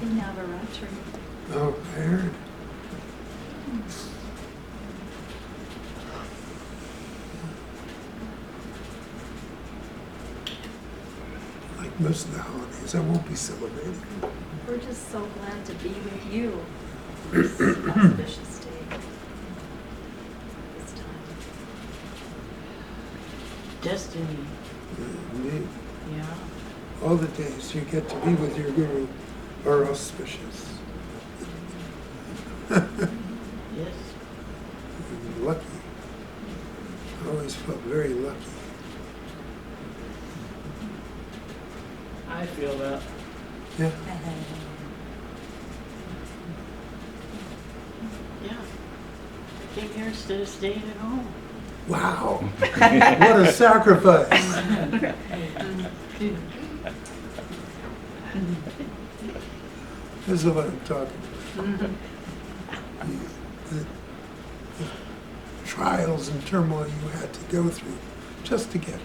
Happy Navaratri. Oh, I heard. Like most of the holidays, I won't be celebrating. We're just so glad to be with you this auspicious day. This time. Destiny. Indeed. Yeah. All the days you get to be with your guru are auspicious. Yes. You're lucky. I always felt very lucky. I feel that. Yeah. Yeah. I came here instead of staying at home. Wow. What a sacrifice. This is what I'm talking about. The trials and turmoil you had to go through just to get here.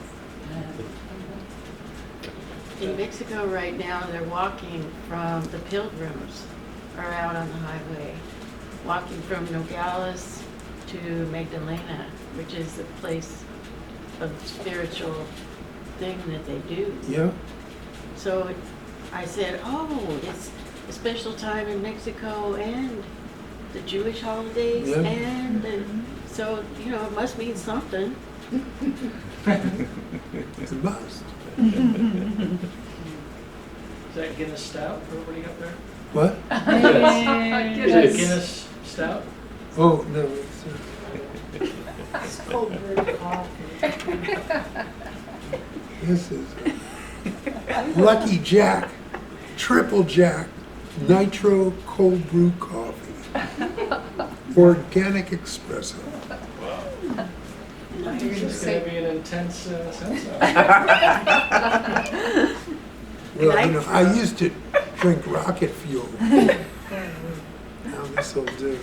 In Mexico right now, they're walking from, the pilgrims are out on the highway, walking from Nogales to Magdalena, which is the place of spiritual thing that they do. Yeah? So I said, oh, it's a special time in Mexico and the Jewish holidays, Yeah. and so, you know, it must mean something. It must. Is that Guinness Stout? What do you got there? What? Is it Guinness Stout? Oh, no. It's cold brew coffee. This is Lucky Jack, Triple Jack, Nitro Cold Brew Coffee. Organic espresso. It's going to be an intense sensor. Well, you know, I used to drink rocket fuel. Now this will do.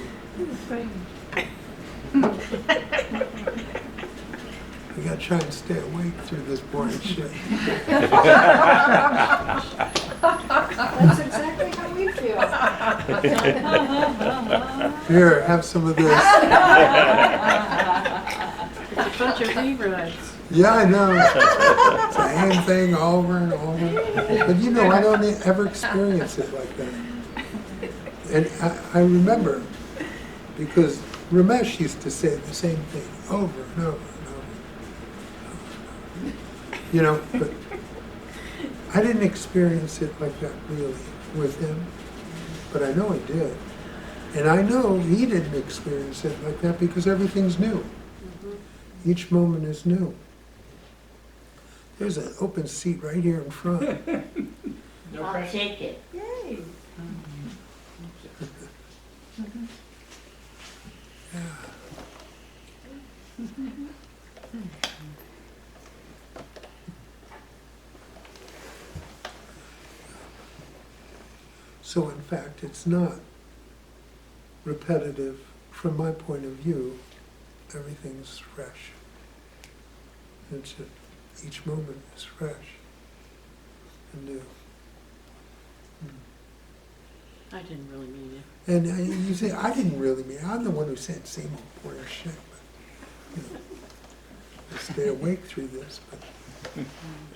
We gotta try and stay awake through this boring shit. That's exactly how we feel. Here, have some of this. It's a bunch of rewrites. Yeah, I know. Same thing over and over. But you know, I don't ever experience it like that. And I remember, because Ramesh used to say the same thing over and over and over. You know, but I didn't experience it like that really with him, but I know I did. And I know he didn't experience it like that because everything's new. Each moment is new. There's an open seat right here in front. No I'll pressure. take it. Yay. Yeah. So in fact, it's not repetitive from my point of view. Everything's fresh. It's each moment is fresh and new. I didn't really mean it. And you say, I didn't really mean it. I'm the one who said same old boring shit, but you know, I stay awake through this. But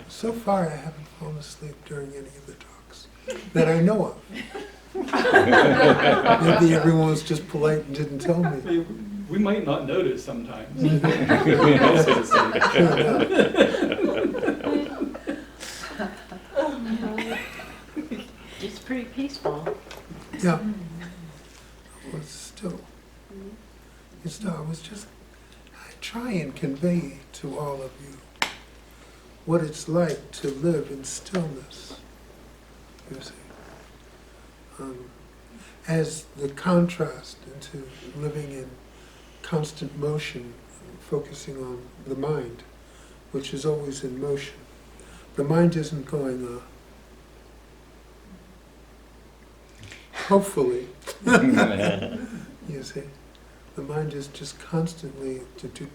so far, I haven't fallen asleep during any of the talks that I know of. Maybe everyone was just polite and didn't tell me. We might not notice sometimes. Sure enough. It's pretty peaceful. Yeah. Well, I was just, I try and convey to all of you what it's like to live in stillness, you see. As the contrast into living in constant motion, focusing on the mind, which is always in motion. The mind isn't going, hopefully, you see, the mind is just constantly do.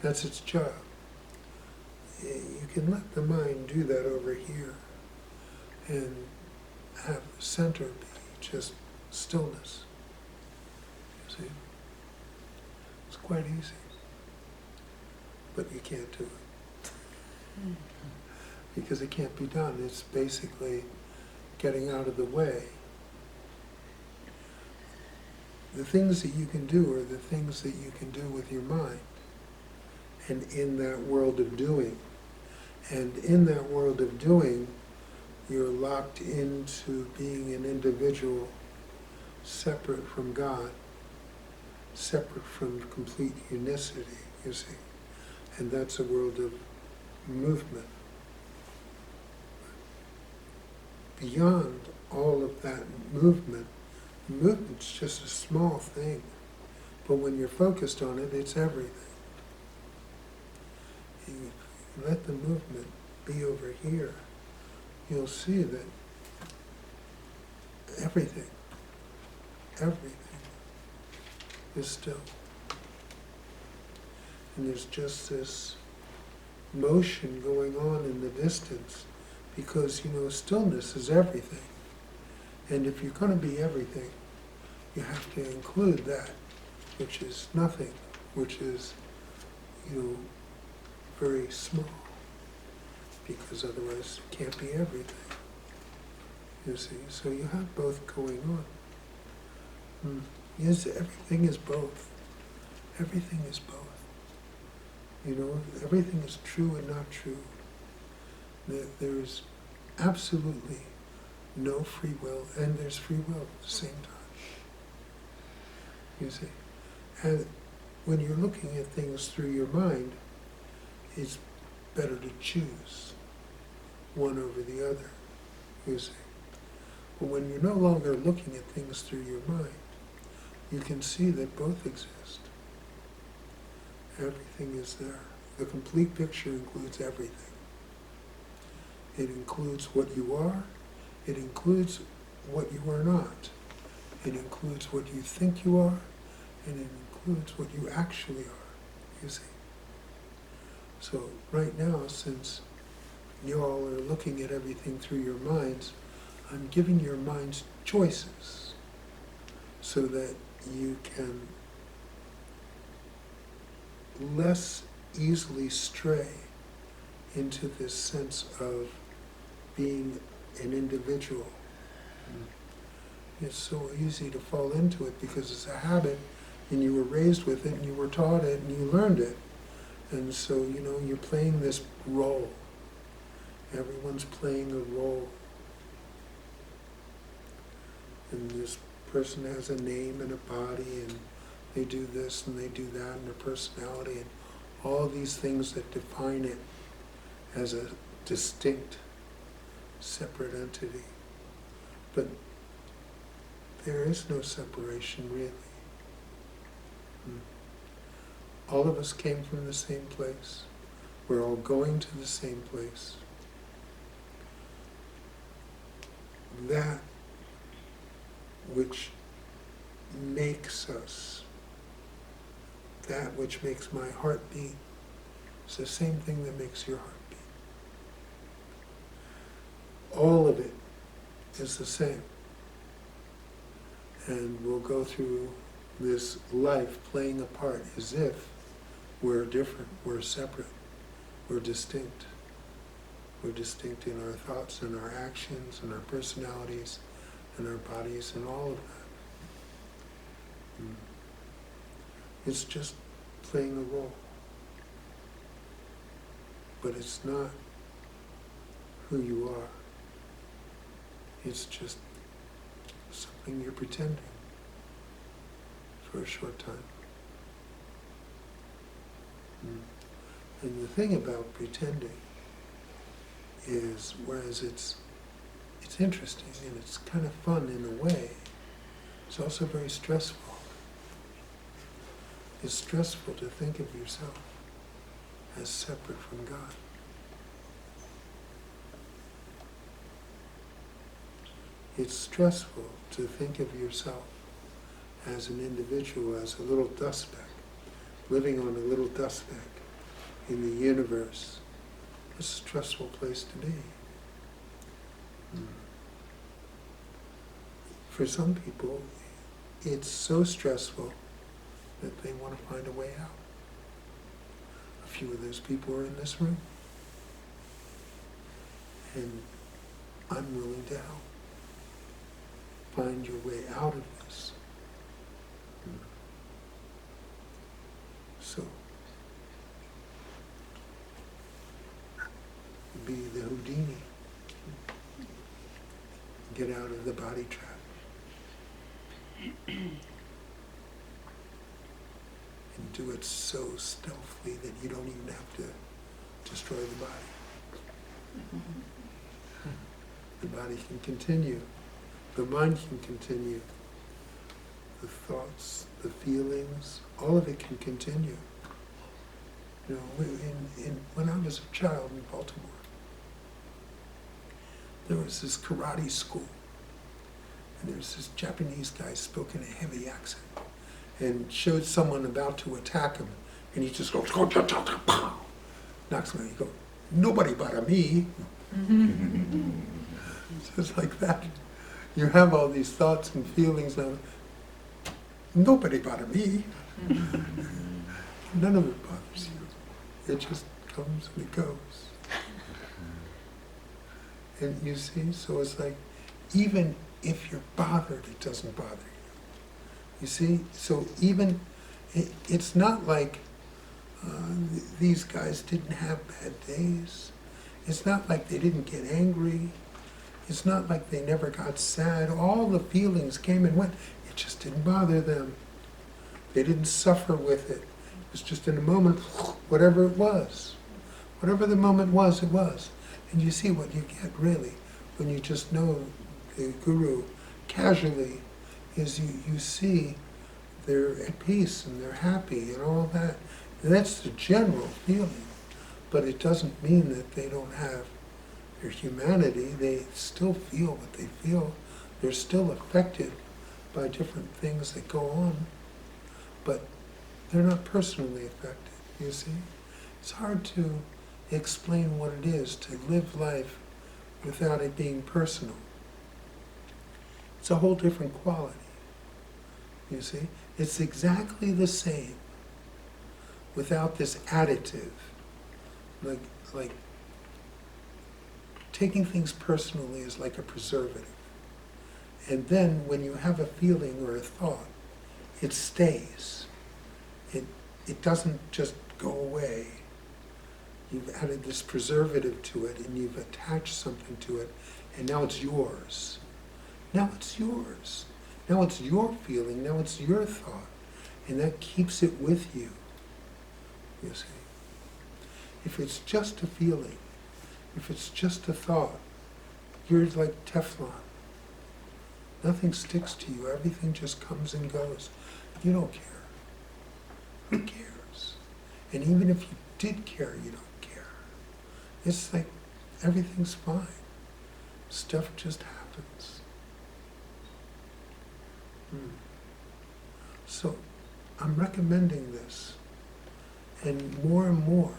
That's its job. You can let the mind do that over here, and have the center be just stillness. You see? It's quite easy. But you can't do it. Because it can't be done. It's basically getting out of the way. The things that you can do are the things that you can do with your mind. And in that world of doing. And in that world of doing, you're locked into being an individual separate from God, separate from complete unicity, you see. And that's a world of movement. Beyond all of that movement's just a small thing. But when you're focused on it, it's everything. You let the movement be over here, you'll see that everything is still. And there's just this motion going on in the distance because, stillness is everything. And if you're going to be everything, you have to include that, which is nothing, which is, very small, because otherwise it can't be everything, you see. So you have both going on. Yes, everything is both. Everything is both. Everything is true and not true. There's absolutely no free will, and there's free will at the same time. You see. And when you're looking at things through your mind, it's better to choose one over the other, you see. But when you're no longer looking at things through your mind, you can see that both exist. Everything is there. The complete picture includes everything. It includes what you are. It includes what you are not. It includes what you think you are. And it includes what you actually are, you see. So right now, since you all are looking at everything through your minds, I'm giving your minds choices so that you can less easily stray into this sense of being an individual. It's so easy to fall into it because it's a habit and you were raised with it and you were taught it and you learned it. And so, you're playing this role. Everyone's playing a role. And this person has a name and a body, and they do this and they do that, and their personality, and all these things that define it as a distinct, separate entity. But there is no separation, really. All of us came from the same place. We're all going to the same place. That which makes us, that which makes my heart beat, is the same thing that makes your heart beat. All of it is the same. And we'll go through this life playing a part as if we're different, we're separate, we're distinct. We're distinct in our thoughts and our actions and our personalities and our bodies and all of that. It's just playing a role. But it's not who you are. It's just something you're pretending for a short time. And the thing about pretending is, whereas it's interesting and it's kind of fun in a way, it's also very stressful. It's stressful to think of yourself as separate from God. It's stressful to think of yourself as an individual, as a little dust speck, living on a little dust speck in the universe. It's a stressful place to be. For some people, it's so stressful that they want to find a way out. A few of those people are in this room. And I'm willing to help. Find your way out of this. So, be the Houdini. Get out of the body trap. And do it so stealthily that you don't even have to destroy the body. The body can continue. The mind can continue. The thoughts, the feelings, all of it can continue. You know, when I was a child in Baltimore, there was this karate school. And there was this Japanese guy spoke in a heavy accent and showed someone about to attack him. And he just goes, knocks him out. He goes, nobody but me. So it's like that. You have all these thoughts and feelings now. Nobody but me. None of it bothers you. It just comes and it goes. And you see, so it's like, even if you're bothered, it doesn't bother you. You see, so even, it's not like these guys didn't have bad days. It's not like they didn't get angry. It's not like they never got sad. All the feelings came and went. It just didn't bother them. They didn't suffer with it. It was just in a moment, whatever it was. Whatever the moment was, it was. And you see what you get, really, when you just know the Guru casually, is you see they're at peace and they're happy and all that. And that's the general feeling. But it doesn't mean that they don't have their humanity. They still feel what they feel. They're still affected by different things that go on. But they're not personally affected, you see. It's hard to explain what it is to live life without it being personal. It's a whole different quality, you see. It's exactly the same without this additive, like taking things personally is like a preservative. And then when you have a feeling or a thought, it stays. It doesn't just go away. You've added this preservative to it and you've attached something to it, and now it's yours. Now it's yours. Now it's your feeling, now it's your thought. And that keeps it with you, you see. If it's just a feeling, if it's just a thought, you're like Teflon. Nothing sticks to you, everything just comes and goes. You don't care. Who cares? And even if you did care, you don't care. It's like everything's fine. Stuff just happens. So I'm recommending this, and more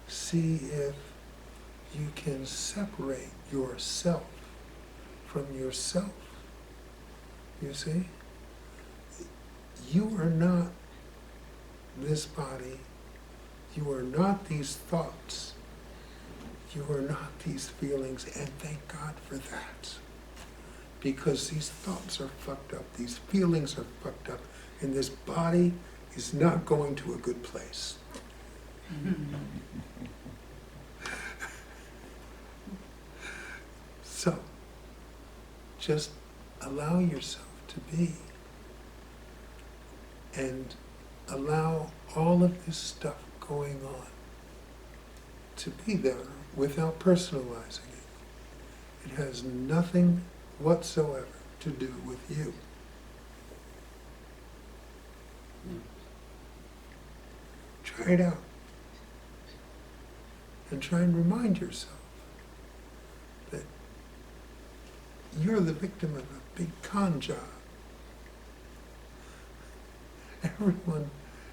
see if you can separate yourself from yourself. You see? You are not this body. You are not these thoughts. You are not these feelings, and thank God for that. Because these thoughts are fucked up, these feelings are fucked up, and this body is not going to a good place. So, just allow yourself to be, and allow all of this stuff going on to be there without personalizing it. It has nothing whatsoever to do with you. Try it out. And try and remind yourself that you're the victim of a big con job. Everyone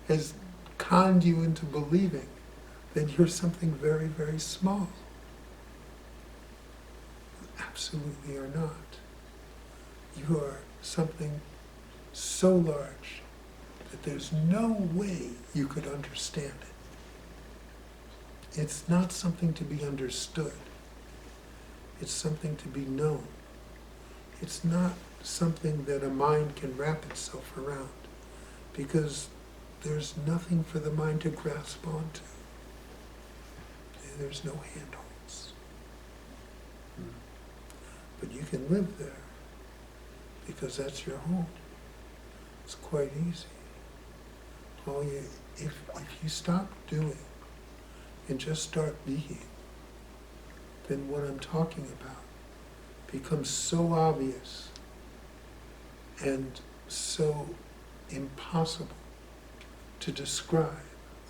has conned you into believing that you're something very, very small. absolutely are not. You are something so large that there's no way you could understand it. It's not something to be understood. It's something to be known. It's not something that a mind can wrap itself around, because there's nothing for the mind to grasp onto. There's no handholds. But you can live there, because that's your home. It's quite easy. If you stop doing and just start being, then what I'm talking about becomes so obvious and so impossible to describe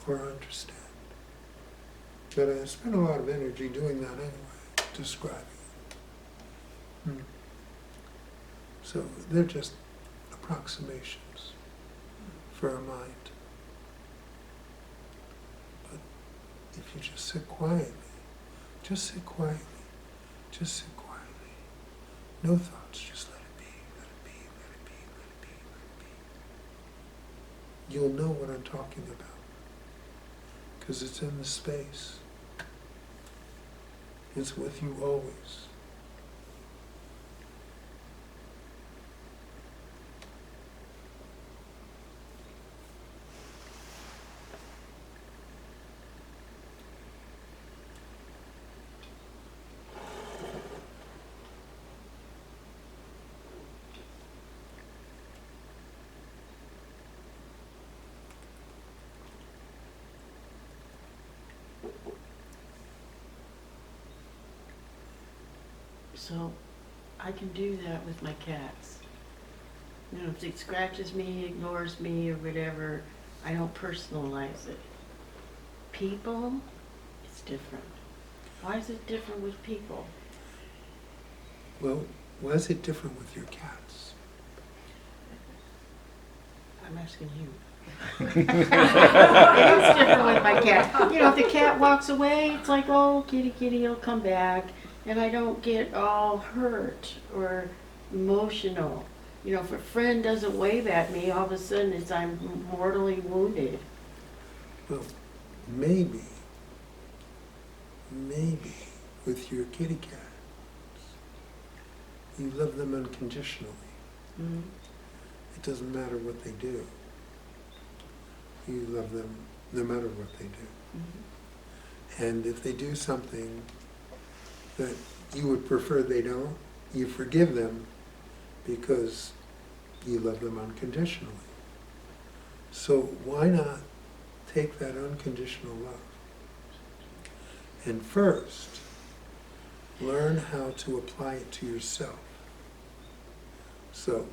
or understand. But I spend a lot of energy doing that anyway, describing it. So they're just approximations for our mind. But if you just sit quietly, just sit quietly, just sit quietly. No thoughts, just let it be, let it be, let it be, let it be, let it be. You'll know what I'm talking about, because it's in the space. It's with you always. So I can do that with my cats. You know, if it scratches me, ignores me, or whatever, I don't personalize it. People, it's different. Why is it different with people? Well, why is it different with your cats? I'm asking you. It is different with my cat. You know, if the cat walks away, it's like, oh, kitty, kitty, he'll come back. And I don't get all hurt or emotional. You know, if a friend doesn't wave at me, all of a sudden it's I'm mortally wounded. Well, maybe with your kitty cats, you love them unconditionally. Mm-hmm. It doesn't matter what they do. You love them no matter what they do. Mm-hmm. And if they do something that you would prefer they don't, you forgive them because you love them unconditionally. So why not take that unconditional love and first learn how to apply it to yourself. So,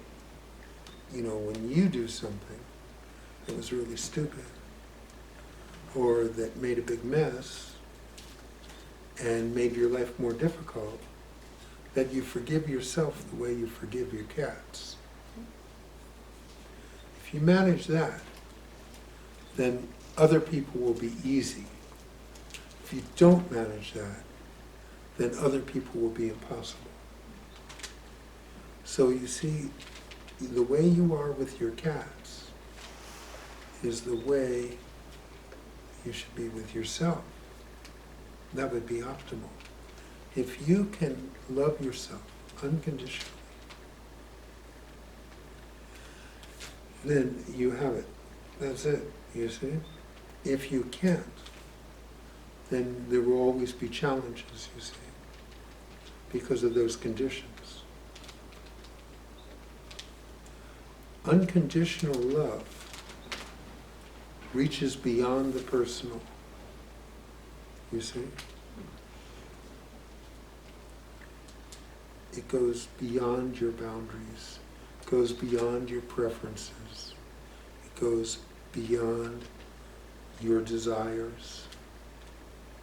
you know, when you do something that was really stupid or that made a big mess and made your life more difficult, that you forgive yourself the way you forgive your cats. If you manage that, then other people will be easy. If you don't manage that, then other people will be impossible. So you see, the way you are with your cats is the way you should be with yourself. That would be optimal. If you can love yourself unconditionally, then you have it. That's it, you see? If you can't, then there will always be challenges, you see, because of those conditions. Unconditional love reaches beyond the personal, you see? It goes beyond your boundaries, goes beyond your preferences, it goes beyond your desires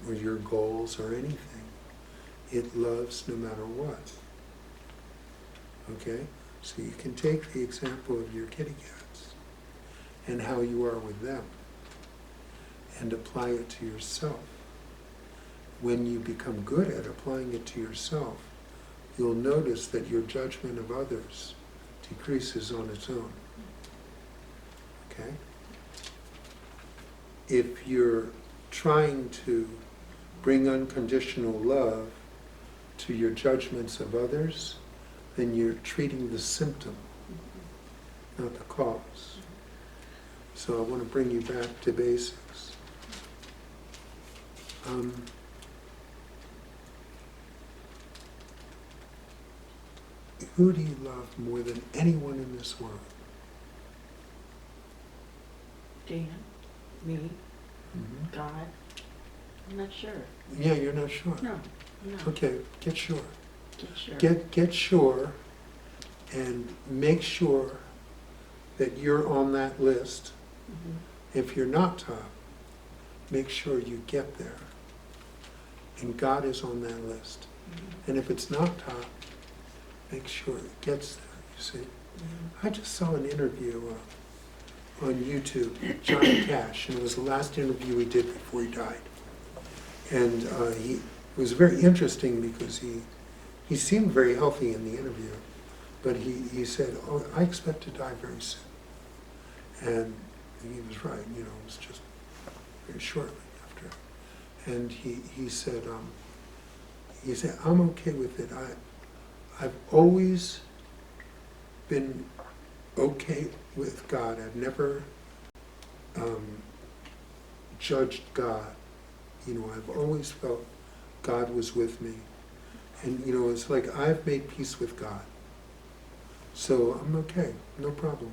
or your goals or anything. It loves no matter what. Okay? So you can take the example of your kitty cats and how you are with them and apply it to yourself. When you become good at applying it to yourself, you'll notice that your judgment of others decreases on its own. Okay? If you're trying to bring unconditional love to your judgments of others, then you're treating the symptom, not the cause. So I want to bring you back to basics. Who do you love more than anyone in this world? Dan, me, Mm-hmm. God. I'm not sure. Yeah, you're not sure. No. Okay, get sure. Get sure. Get sure, and make sure that you're on that list. Mhm. If you're not top, make sure you get there. And God is on that list. Mhm. And if it's not top, make sure it gets there, you see. Mhm. I just saw an interview on YouTube, Johnny Cash, and it was the last interview he did before he died. And it was very interesting because he seemed very healthy in the interview, but he said, "Oh, I expect to die very soon." And he was right, it was just very shortly after. And he said, "I'm okay with it. I've always been okay with God. I've never judged God. I've always felt God was with me. And, it's like I've made peace with God. So I'm okay, no problem.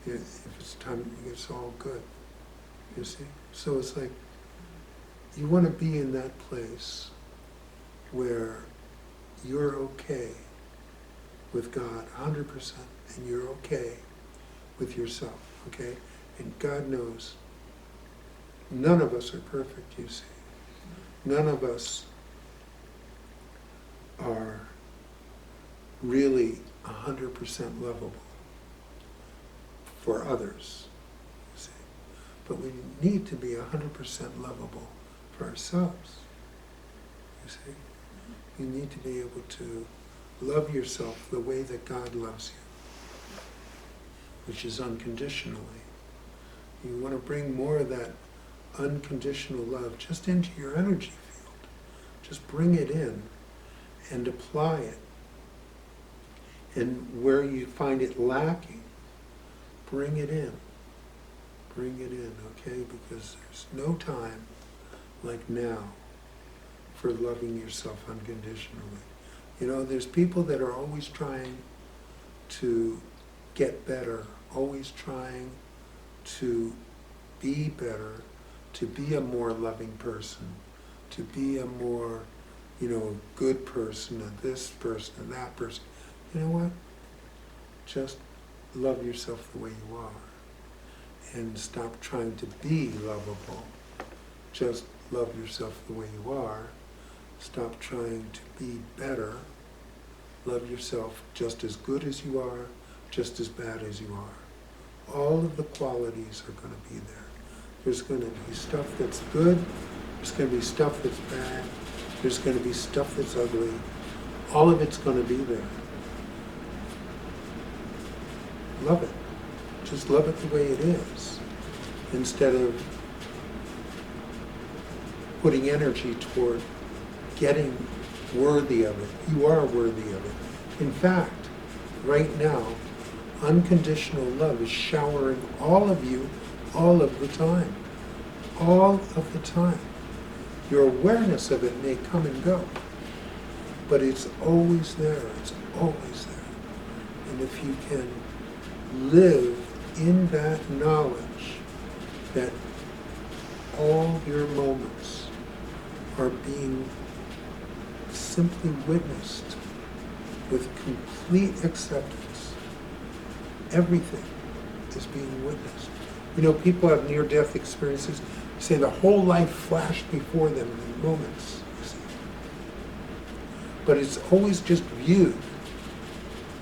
If it's time, it's all good, you see? So it's like, you want to be in that place where you're okay with God 100%, and you're okay with yourself, okay? And God knows none of us are perfect, you see. None of us are really 100% lovable for others, you see. But we need to be 100% lovable for ourselves, you see. You need to be able to love yourself the way that God loves you, which is unconditionally. You want to bring more of that unconditional love just into your energy field. Just bring it in and apply it. And where you find it lacking, bring it in. Bring it in, okay? Because there's no time like now for loving yourself unconditionally. There's people that are always trying to get better, always trying to be better, to be a more loving person, to be a more, good person, and this person, and that person. You know what? Just love yourself the way you are. And stop trying to be lovable. Just love yourself the way you are. Stop trying to be better. Love yourself just as good as you are, just as bad as you are. All of the qualities are going to be there. There's going to be stuff that's good. There's going to be stuff that's bad. There's going to be stuff that's ugly. All of it's going to be there. Love it. Just love it the way it is, instead of putting energy toward getting worthy of it. You are worthy of it. In fact, right now, unconditional love is showering all of you all of the time. All of the time. Your awareness of it may come and go, but it's always there. It's always there. And if you can live in that knowledge that all your moments are being simply witnessed with complete acceptance. Everything is being witnessed. People have near-death experiences, say the whole life flashed before them in moments, you see. But it's always just viewed.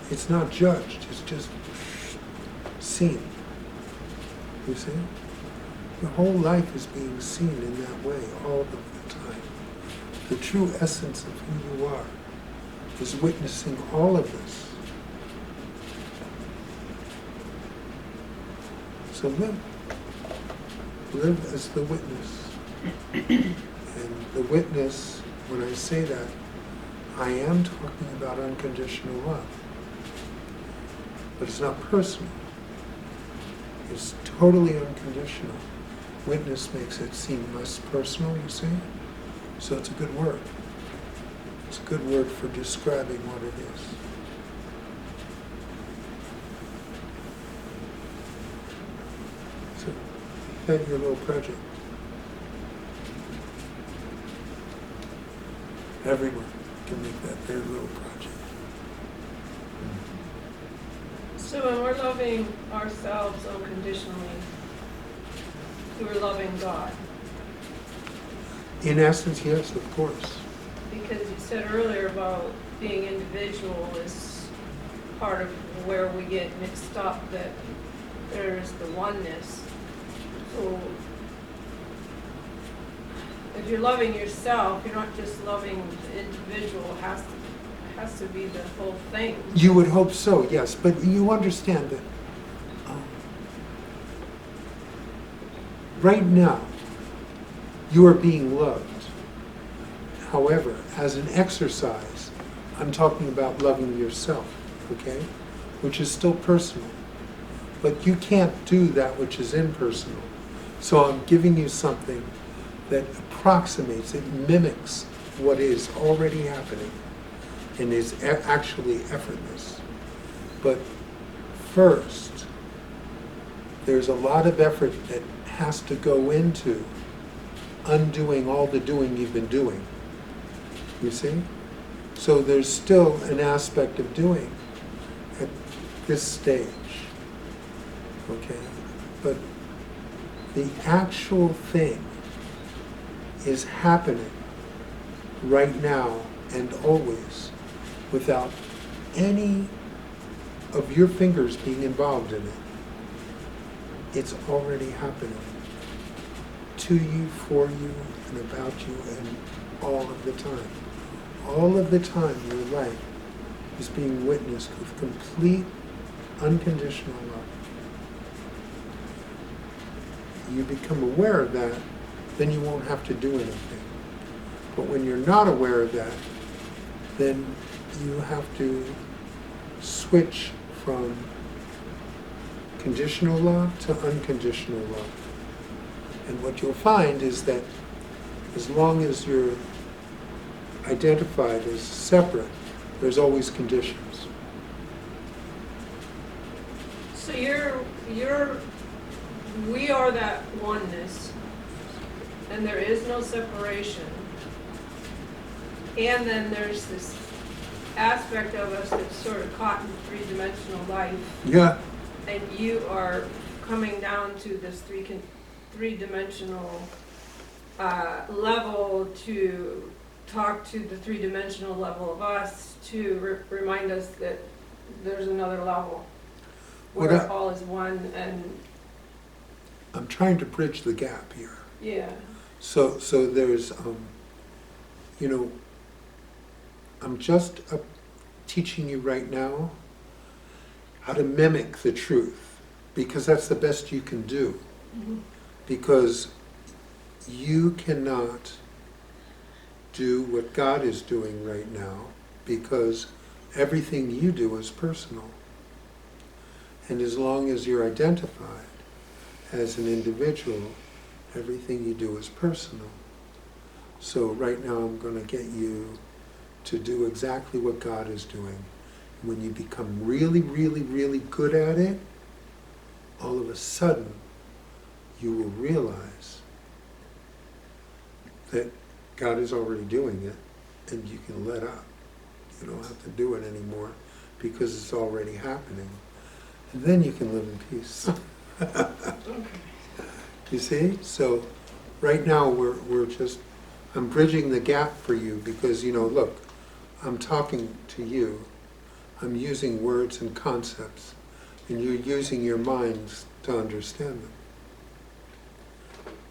It's not judged, it's just seen. You see? The whole life is being seen in that way all of the time. The true essence of who you are is witnessing all of this. So live. Live as the witness. And the witness, when I say that, I am talking about unconditional love. But it's not personal. It's totally unconditional. Witness makes it seem less personal, you see? So it's a good word. It's a good word for describing what it is. So you had your little project. Everyone can make that their little project. So when we're loving ourselves unconditionally, we're loving God. In essence, yes, of course. Because you said earlier about being individual is part of where we get mixed up, that there's the oneness. So if you're loving yourself, you're not just loving the individual, it has to be the whole thing. You would hope so, yes, but you understand that right now you are being loved. However, as an exercise, I'm talking about loving yourself, okay? Which is still personal. But you can't do that which is impersonal. So I'm giving you something that approximates, it mimics what is already happening and is actually effortless. But first, there's a lot of effort that has to go into undoing all the doing you've been doing. You see? So there's still an aspect of doing at this stage. Okay? But the actual thing is happening right now and always without any of your fingers being involved in it. It's already happening to you, for you, and about you, and all of the time. All of the time your life is being witnessed with complete, unconditional love. You become aware of that, then you won't have to do anything. But when you're not aware of that, then you have to switch from conditional love to unconditional love. And what you'll find is that as long as you're identified as separate, there's always conditions. So we are that oneness, and there is no separation. And then there's this aspect of us that's sort of caught in three-dimensional life. Yeah. And you are coming down to this three-dimensional level to talk to the three-dimensional level of us, to remind us that there's another level where all is one. And I'm trying to bridge the gap here. yeah. So there's, I'm just teaching you right now how to mimic the truth, because that's the best you can do. Mm-hmm. Because you cannot do what God is doing right now, because everything you do is personal. And as long as you're identified as an individual, everything you do is personal. So right now I'm going to get you to do exactly what God is doing. When you become really, really, really good at it, all of a sudden you will realize that God is already doing it, and you can let up. You don't have to do it anymore because it's already happening. And then you can live in peace. You see? So right now we're just, I'm bridging the gap for you because, look, I'm talking to you. I'm using words and concepts, and you're using your minds to understand them.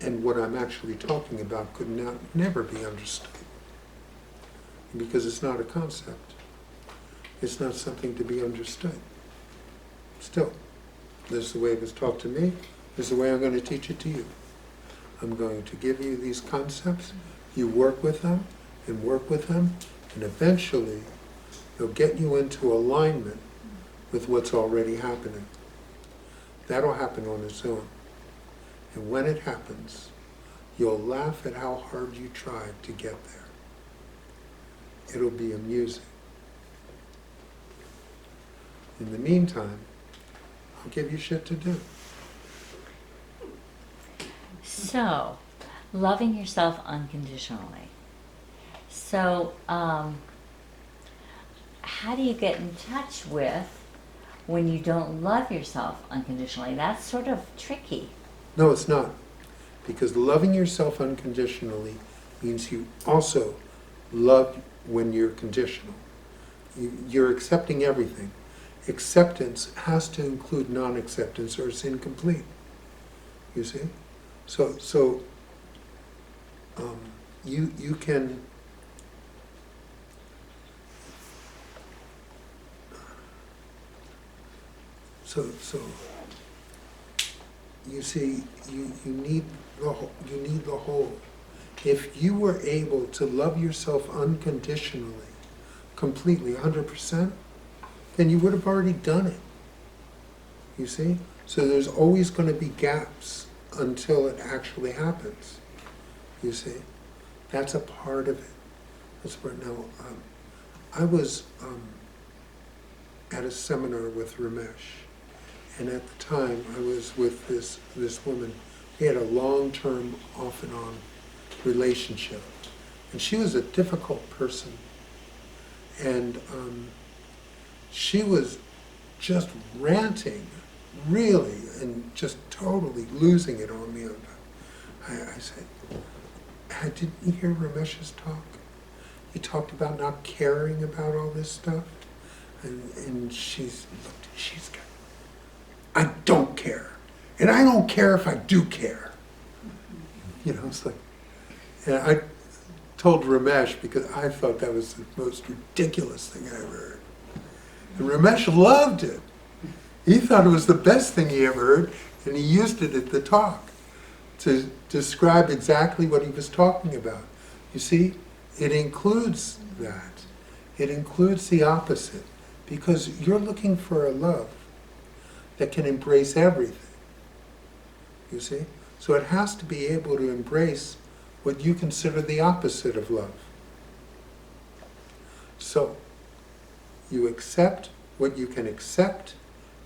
And what I'm actually talking about could never be understood, because it's not a concept. It's not something to be understood. Still, this is the way it was taught to me. This is the way I'm going to teach it to you. I'm going to give you these concepts. You work with them, and work with them, and eventually they'll get you into alignment with what's already happening. That'll happen on its own. And when it happens, you'll laugh at how hard you tried to get there. It'll be amusing. In the meantime, I'll give you shit to do. So, loving yourself unconditionally. So, how do you get in touch with when you don't love yourself unconditionally? That's sort of tricky. No, it's not. Because loving yourself unconditionally means you also love when you're conditional. You're accepting everything. Acceptance has to include non-acceptance or it's incomplete. You see? So you can so you see you need the whole. If you were able to love yourself unconditionally, completely, 100%, then you would have already done it. You see? So there's always going to be gaps until it actually happens. You see? That's a part of it. That's where now, I was at a seminar with Ramesh, and at the time I was with this woman. We had a long-term, off and on relationship. And she was a difficult person. And she was just ranting, really, and just totally losing it on me. I said, didn't you hear Ramesh's talk? He talked about not caring about all this stuff. And she's got, I don't care. And I don't care if I do care. You know, it's like, and I told Ramesh because I thought that was the most ridiculous thing I ever heard. And Ramesh loved it. He thought it was the best thing he ever heard, and he used it at the talk to describe exactly what he was talking about. You see, it includes that. It includes the opposite, because you're looking for a love that can embrace everything. You see? So it has to be able to embrace what you consider the opposite of love. So, you accept what you can accept,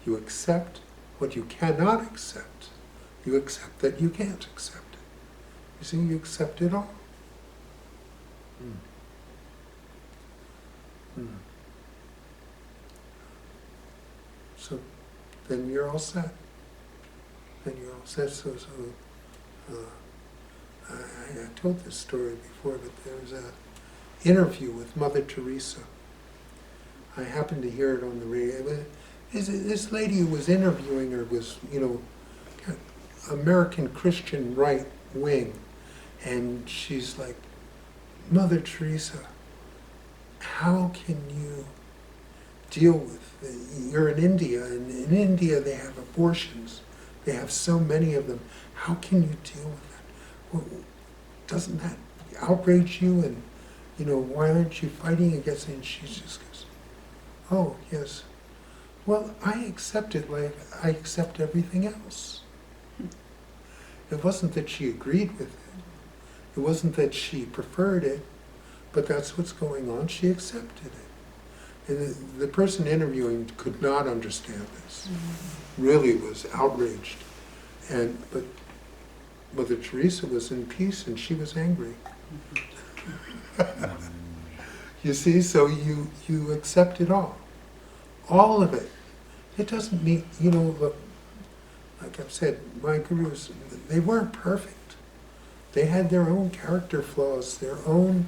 you accept what you cannot accept, you accept that you can't accept it. You see, you accept it all. So, then you're all set. Then you're all set. I told this story before, but there was an interview with Mother Teresa. I happened to hear it on the radio. This lady who was interviewing her was, American Christian right wing. And she's like, Mother Teresa, how can you deal with, you're in India, and in India they have abortions. They have so many of them. How can you deal with that? Well, doesn't that outrage you? And, why aren't you fighting against it? And she just goes, oh, yes. Well, I accept it like I accept everything else. It wasn't that she agreed with it. It wasn't that she preferred it, but that's what's going on. She accepted it. And the person interviewing could not understand this. Really was outraged. But Mother Teresa was in peace and she was angry. You see, so you accept it all. All of it. It doesn't mean, look, like I've said, my gurus, they weren't perfect. They had their own character flaws, their own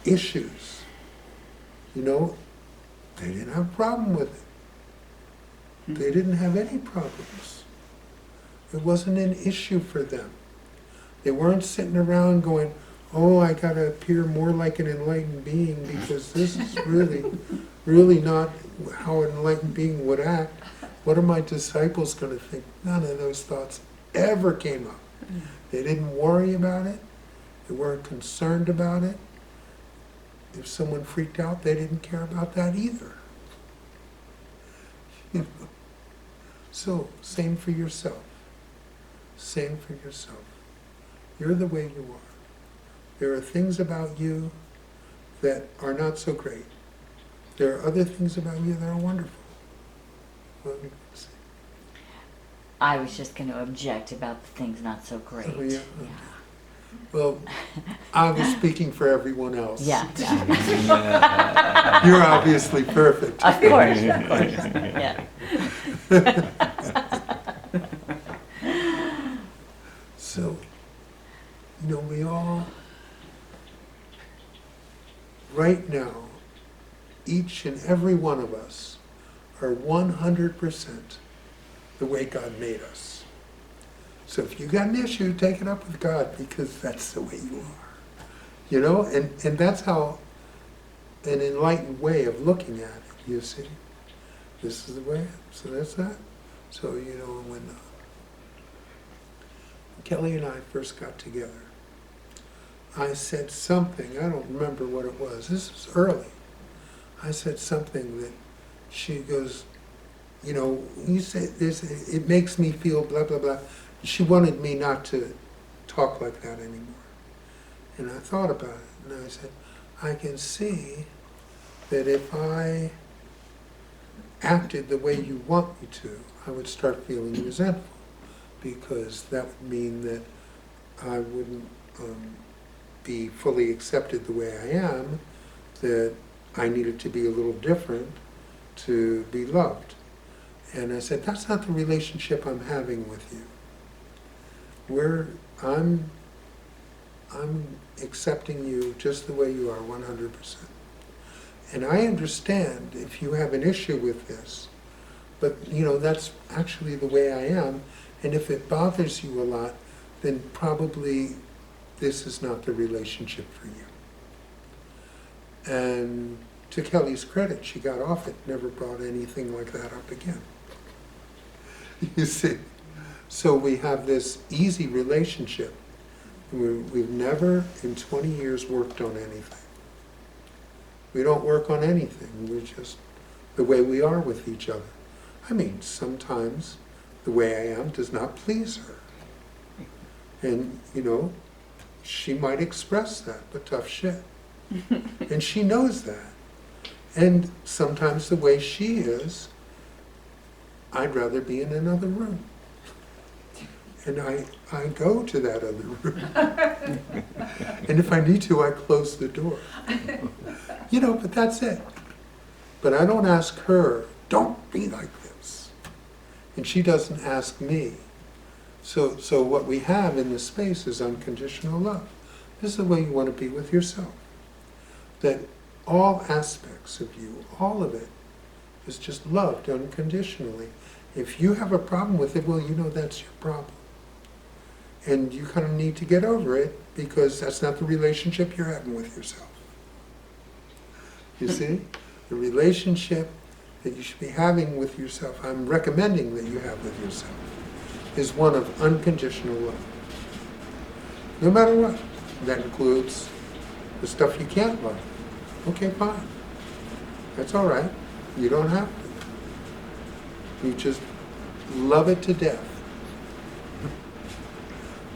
issues. They didn't have a problem with it. They didn't have any problems. It wasn't an issue for them. They weren't sitting around going, oh, I gotta appear more like an enlightened being because this is really really not how an enlightened being would act, what are my disciples going to think? None of those thoughts ever came up. They didn't worry about it. They weren't concerned about it. If someone freaked out, they didn't care about that either. You know? So, same for yourself. Same for yourself. You're the way you are. There are things about you that are not so great. There are other things about you that are wonderful. What are you going to say? I was just going to object about the things not so great. Oh, yeah? Okay. Well, I was speaking for everyone else. Yeah. You're obviously perfect. Of course. Yeah. So, you know, we all, right now, each and every one of us are 100% the way God made us. So if you got an issue, take it up with God, because that's the way you are. You know, and that's how an enlightened way of looking at it, you see. This is the way, so that's that. So, you know, when Kelly and I first got together, I said something, I don't remember what it was, this was early. I said something that she goes, you know, you say this, it makes me feel blah, blah, blah. She wanted me not to talk like that anymore. And I thought about it, and I said, I can see that if I acted the way you want me to, I would start feeling resentful, because that would mean that I wouldn't be fully accepted the way I am, that I needed to be a little different to be loved. And I said, that's not the relationship I'm having with you. I'm accepting you just the way you are, 100%. And I understand if you have an issue with this, but you know, that's actually the way I am, and if it bothers you a lot, then probably this is not the relationship for you. And to Kelly's credit, she got off it, never brought anything like that up again. You see? So we have this easy relationship. We've never in 20 years worked on anything. We don't work on anything. We're just the way we are with each other. I mean, sometimes the way I am does not please her. And, you know, she might express that, but tough shit. And she knows that. And sometimes the way she is, I'd rather be in another room. And I go to that other room. And if I need to, I close the door. You know, but that's it. But I don't ask her, don't be like this. And she doesn't ask me. So what we have in this space is unconditional love. This is the way you want to be with yourself. That all aspects of you, all of it, is just loved unconditionally. If you have a problem with it, well, you know that's your problem. And you kind of need to get over it, because that's not the relationship you're having with yourself. You see? The relationship that you should be having with yourself, I'm recommending that you have with yourself, is one of unconditional love. No matter what. That includes the stuff you can't love. Okay, fine. That's all right. You don't have to. You just love it to death.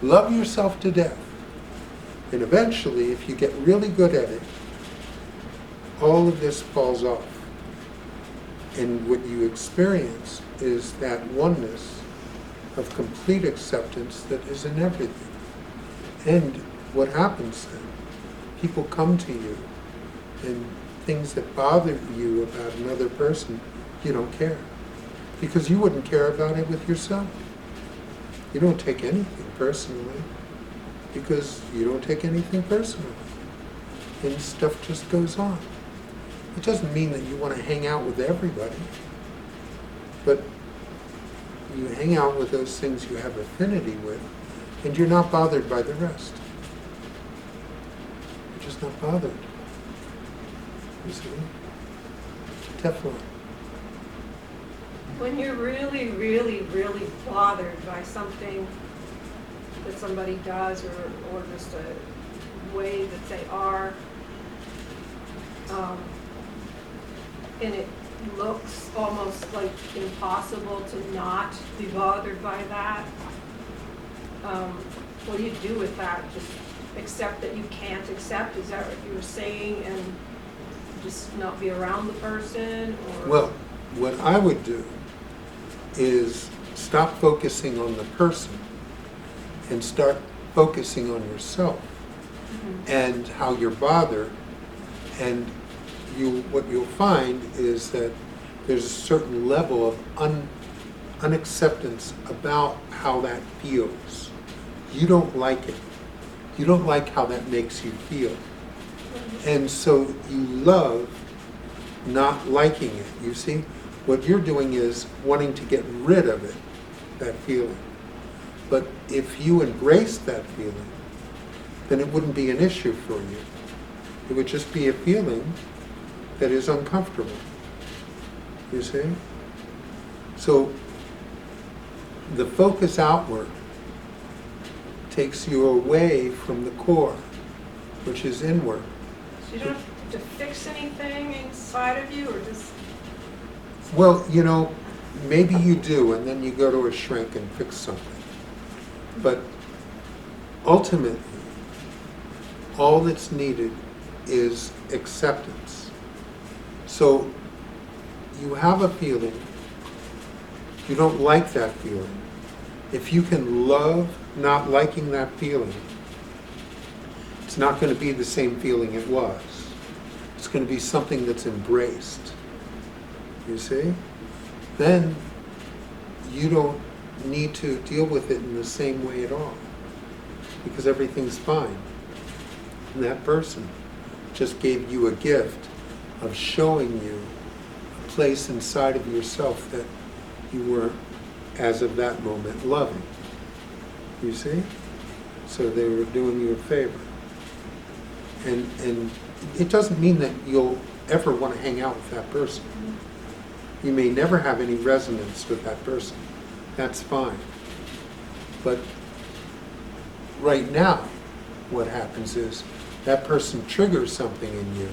Love yourself to death. And eventually, if you get really good at it, all of this falls off. And what you experience is that oneness of complete acceptance that is in everything. And what happens then? People come to you, and things that bother you about another person, you don't care. Because you wouldn't care about it with yourself. You don't take anything personally, because you don't take anything personally. And stuff just goes on. It doesn't mean that you want to hang out with everybody, but you hang out with those things you have affinity with, and you're not bothered by the rest. You're just not bothered. You see? Teflon. When you're really, really, really bothered by something that somebody does or just a way that they are, and it looks almost like impossible to not be bothered by that, what do you do with that? Just accept that you can't accept? Is that what you were saying? And just not be around the person? Or? Well, what I would do is stop focusing on the person and start focusing on yourself and how you're bothered. And what you'll find is that there's a certain level of unacceptance about how that feels. You don't like it. You don't like how that makes you feel. And so you love not liking it, you see? What you're doing is wanting to get rid of it, that feeling. But if you embrace that feeling, then it wouldn't be an issue for you. It would just be a feeling that is uncomfortable, you see? So the focus outward takes you away from the core, which is inward. So you don't have to fix anything inside of you, or just... Well, you know, maybe you do, and then you go to a shrink and fix something. But ultimately, all that's needed is acceptance. So you have a feeling, you don't like that feeling. If you can love not liking that feeling, it's not going to be the same feeling it was. It's going to be something that's embraced. You see? Then you don't need to deal with it in the same way at all, because everything's fine. And that person just gave you a gift of showing you a place inside of yourself that you were, as of that moment, loving. You see? So they were doing you a favor. And it doesn't mean that you'll ever want to hang out with that person. You may never have any resonance with that person. That's fine. But right now, what happens is that person triggers something in you,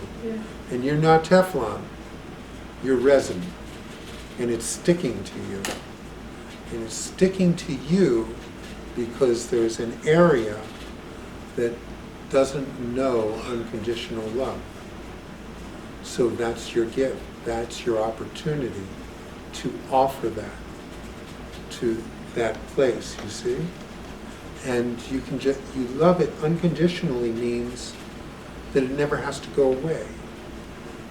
and you're not Teflon, you're resin, and it's sticking to you. And it's sticking to you because there's an area that doesn't know unconditional love. So that's your gift. That's your opportunity to offer that to that place, you see? And you can you love it unconditionally means that it never has to go away.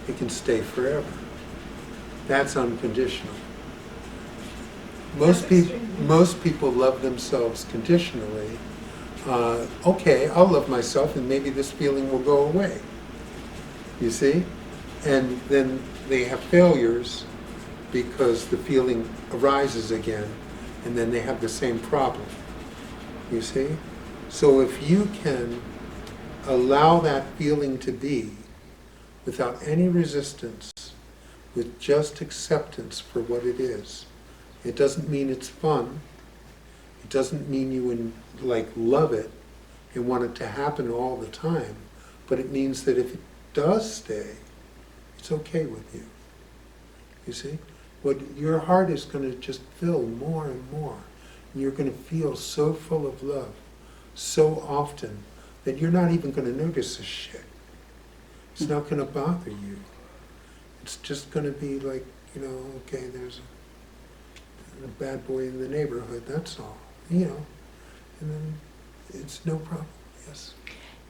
It can stay forever. That's unconditional. Most people love themselves conditionally. Okay, I'll love myself and maybe this feeling will go away. You see? And then they have failures because the feeling arises again, and then they have the same problem. You see? So if you can allow that feeling to be without any resistance, with just acceptance for what it is, it doesn't mean it's fun. It doesn't mean you love it and want it to happen all the time, but it means that if it does stay, it's okay with you. You see? What your heart is going to just fill more and more. And you're going to feel so full of love so often that you're not even going to notice this shit. It's not going to bother you. It's just going to be like, okay, there's a bad boy in the neighborhood, that's all. And then it's no problem. Yes.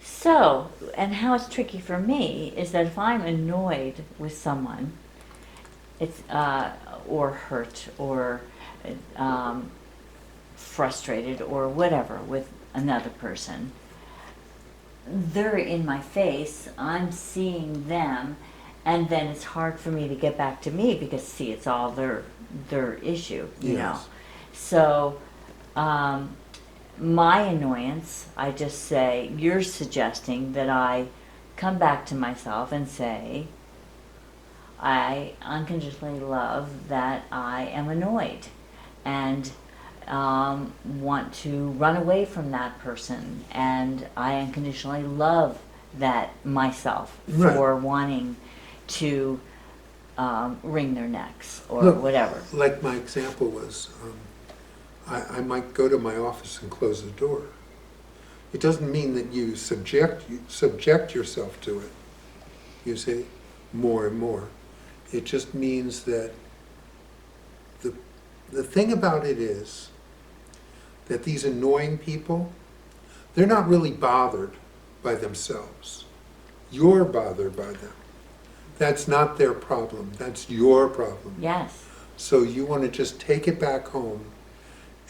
So, and how it's tricky for me is that if I'm annoyed with someone, it's or hurt or frustrated or whatever with another person, they're in my face, I'm seeing them, and then it's hard for me to get back to me because, see, it's all their issue, you know. So, my annoyance, I just say, you're suggesting that I come back to myself and say, I unconditionally love that I am annoyed and want to run away from that person, and I unconditionally love that myself for wanting to wring their necks or Look, whatever. Like my example was, I might go to my office and close the door. It doesn't mean that you subject yourself to it, you see, more and more. It just means that the thing about it is that these annoying people, they're not really bothered by themselves. You're bothered by them. That's not their problem. That's your problem. Yes. So you want to just take it back home,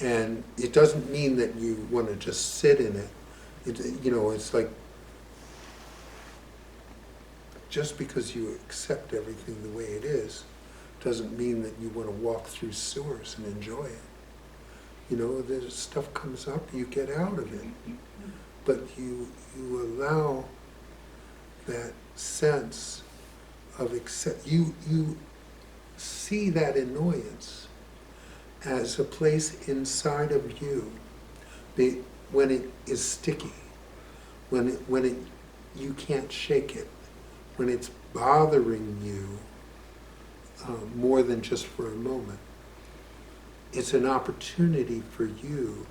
and it doesn't mean that you want to just sit in it. It's like just because you accept everything the way it is doesn't mean that you want to walk through sewers and enjoy it. There's stuff comes up, you get out of it. But you allow that sense of you see that annoyance as a place inside of you when it is sticky, when you can't shake it, when it's bothering you more than just for a moment. It's an opportunity for you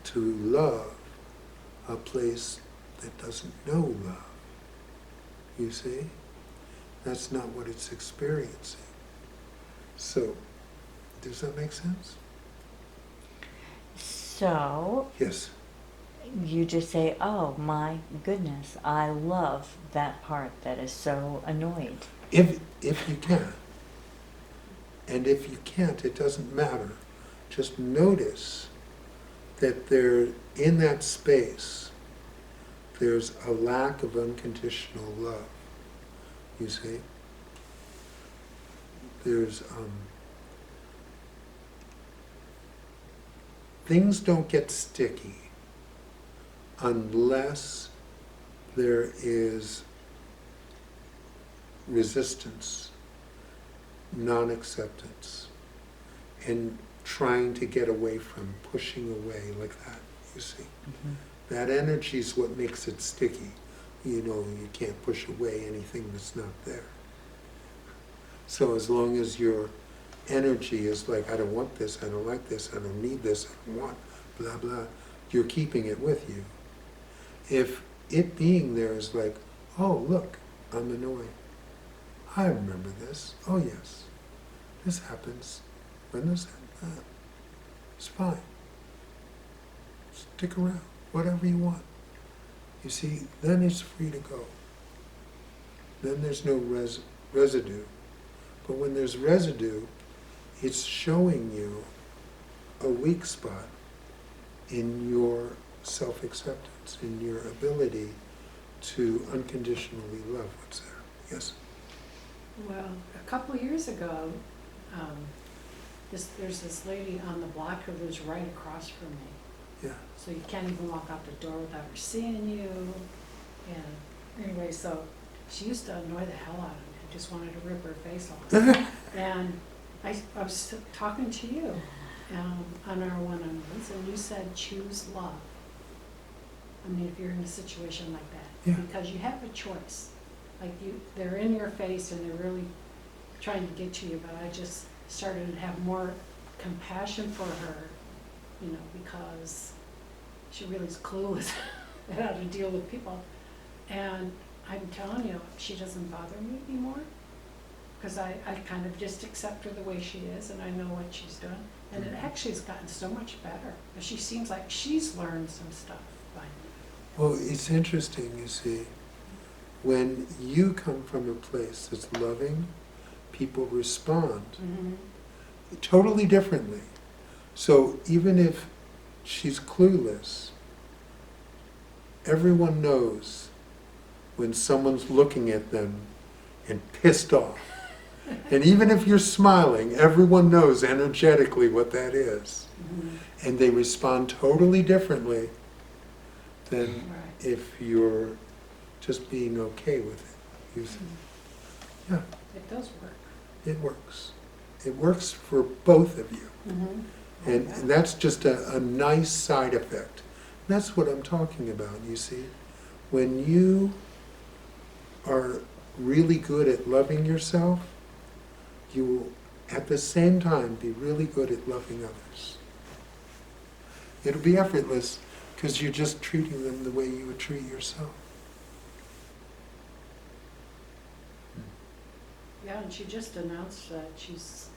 to love a place that doesn't know love. You see? That's not what it's experiencing. So, does that make sense? So, Yes. you just say, oh my goodness, I love that part that is so annoyed. If you can. And if you can't, it doesn't matter. Just notice that in that space, there's a lack of unconditional love. You see? There's, things don't get sticky unless there is resistance, non-acceptance, and trying to get away from, pushing away like that, you see. Mm-hmm. That energy is what makes it sticky. You can't push away anything that's not there. So as long as your energy is like, I don't want this, I don't like this, I don't need this, I don't want, blah, blah, you're keeping it with you. If it being there is like, oh, look, I'm annoyed. I remember this. Oh, yes. This happens. When does that happen? It's fine. Stick around. Whatever you want. You see, then it's free to go. Then there's no residue. But when there's residue, it's showing you a weak spot in your self-acceptance, in your ability to unconditionally love what's there. Yes? Well, a couple years ago, there's this lady on the block who lives right across from me. Yeah. So you can't even walk out the door without her seeing you. And anyway, so she used to annoy the hell out of me. I just wanted to rip her face off. And I was talking to you on our one-on-ones, and you said choose love. I mean, if you're in a situation like that, Yeah. because you have a choice. Like they're in your face and they're really trying to get to you. But I just started to have more compassion for her, because she really is clueless at how to deal with people. And I'm telling you, she doesn't bother me anymore, because I kind of just accept her the way she is, and I know what she's doing. And it actually has gotten so much better. She seems like she's learned some stuff by me. Well, it's interesting, you see. When you come from a place that's loving, people respond totally differently. So even if she's clueless, everyone knows when someone's looking at them and pissed off. And even if you're smiling, everyone knows energetically what that is. And they respond totally differently than if you're just being okay with it. You see? Yeah, It does work. it works. It works for both of you. Mm-hmm. And that's just a nice side effect. That's what I'm talking about, you see. When you are really good at loving yourself, you will at the same time be really good at loving others. It'll be effortless because you're just treating them the way you would treat yourself. Yeah, and she just announced that she's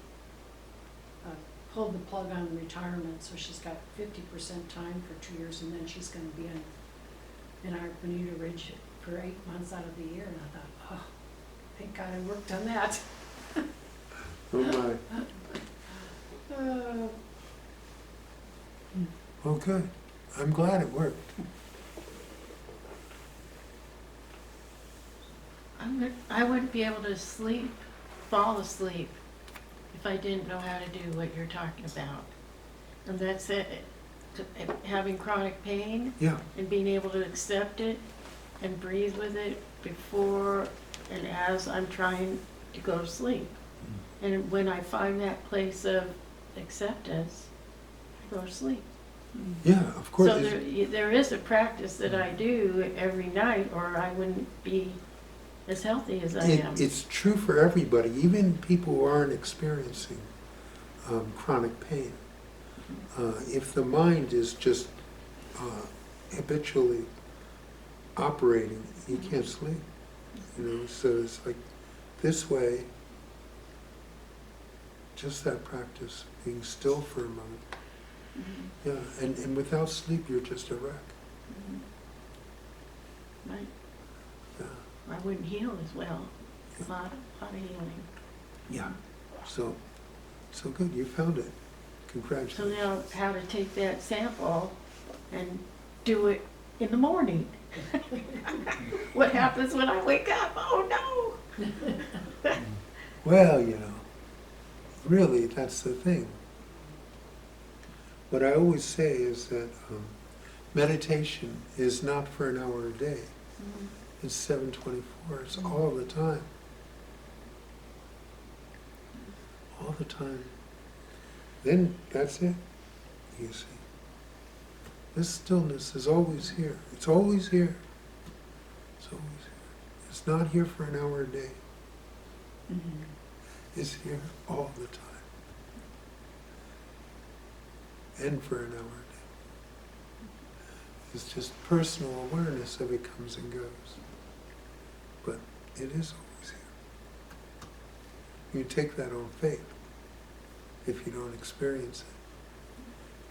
pulled the plug on retirement, so she's got 50% time for 2 years, and then she's gonna be in our Bonita Ridge for 8 months out of the year, and I thought, oh, thank God I worked on that. Oh my. Oh good. I'm glad it worked. I wouldn't be able to fall asleep, if I didn't know how to do what you're talking about. And that's it, having chronic pain Yeah. and being able to accept it and breathe with it before and as I'm trying to go to sleep. And when I find that place of acceptance, I go to sleep. Yeah, of course. So there is a practice that I do every night, or I wouldn't be as healthy as I am. It's true for everybody, even people who aren't experiencing chronic pain. If the mind is just habitually operating, you can't sleep. You know, so it's like this way, just that practice, being still for a moment. Mm-hmm. Yeah, and without sleep, you're just a wreck. Mhm. Right. Yeah. I wouldn't heal as well. A lot of healing. Yeah. So good, you found it. So Congratulations. now, how to take that sample and do it in the morning? What happens when I wake up? Oh no! Well, you know, really, that's the thing. What I always say is that meditation is not for an hour a day. It's 7/24. It's all the time. All the time. Then that's it, you see. This stillness is always here. It's always here. It's always here. It's not here for an hour a day. It's here all the time. And for an hour a day. It's just personal awareness of it comes and goes. But it is always here. You take that on faith if you don't experience it.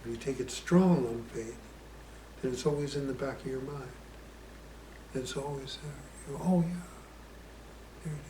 If you take it strong on faith, then it's always in the back of your mind. It's always there. You go, oh yeah, there it is.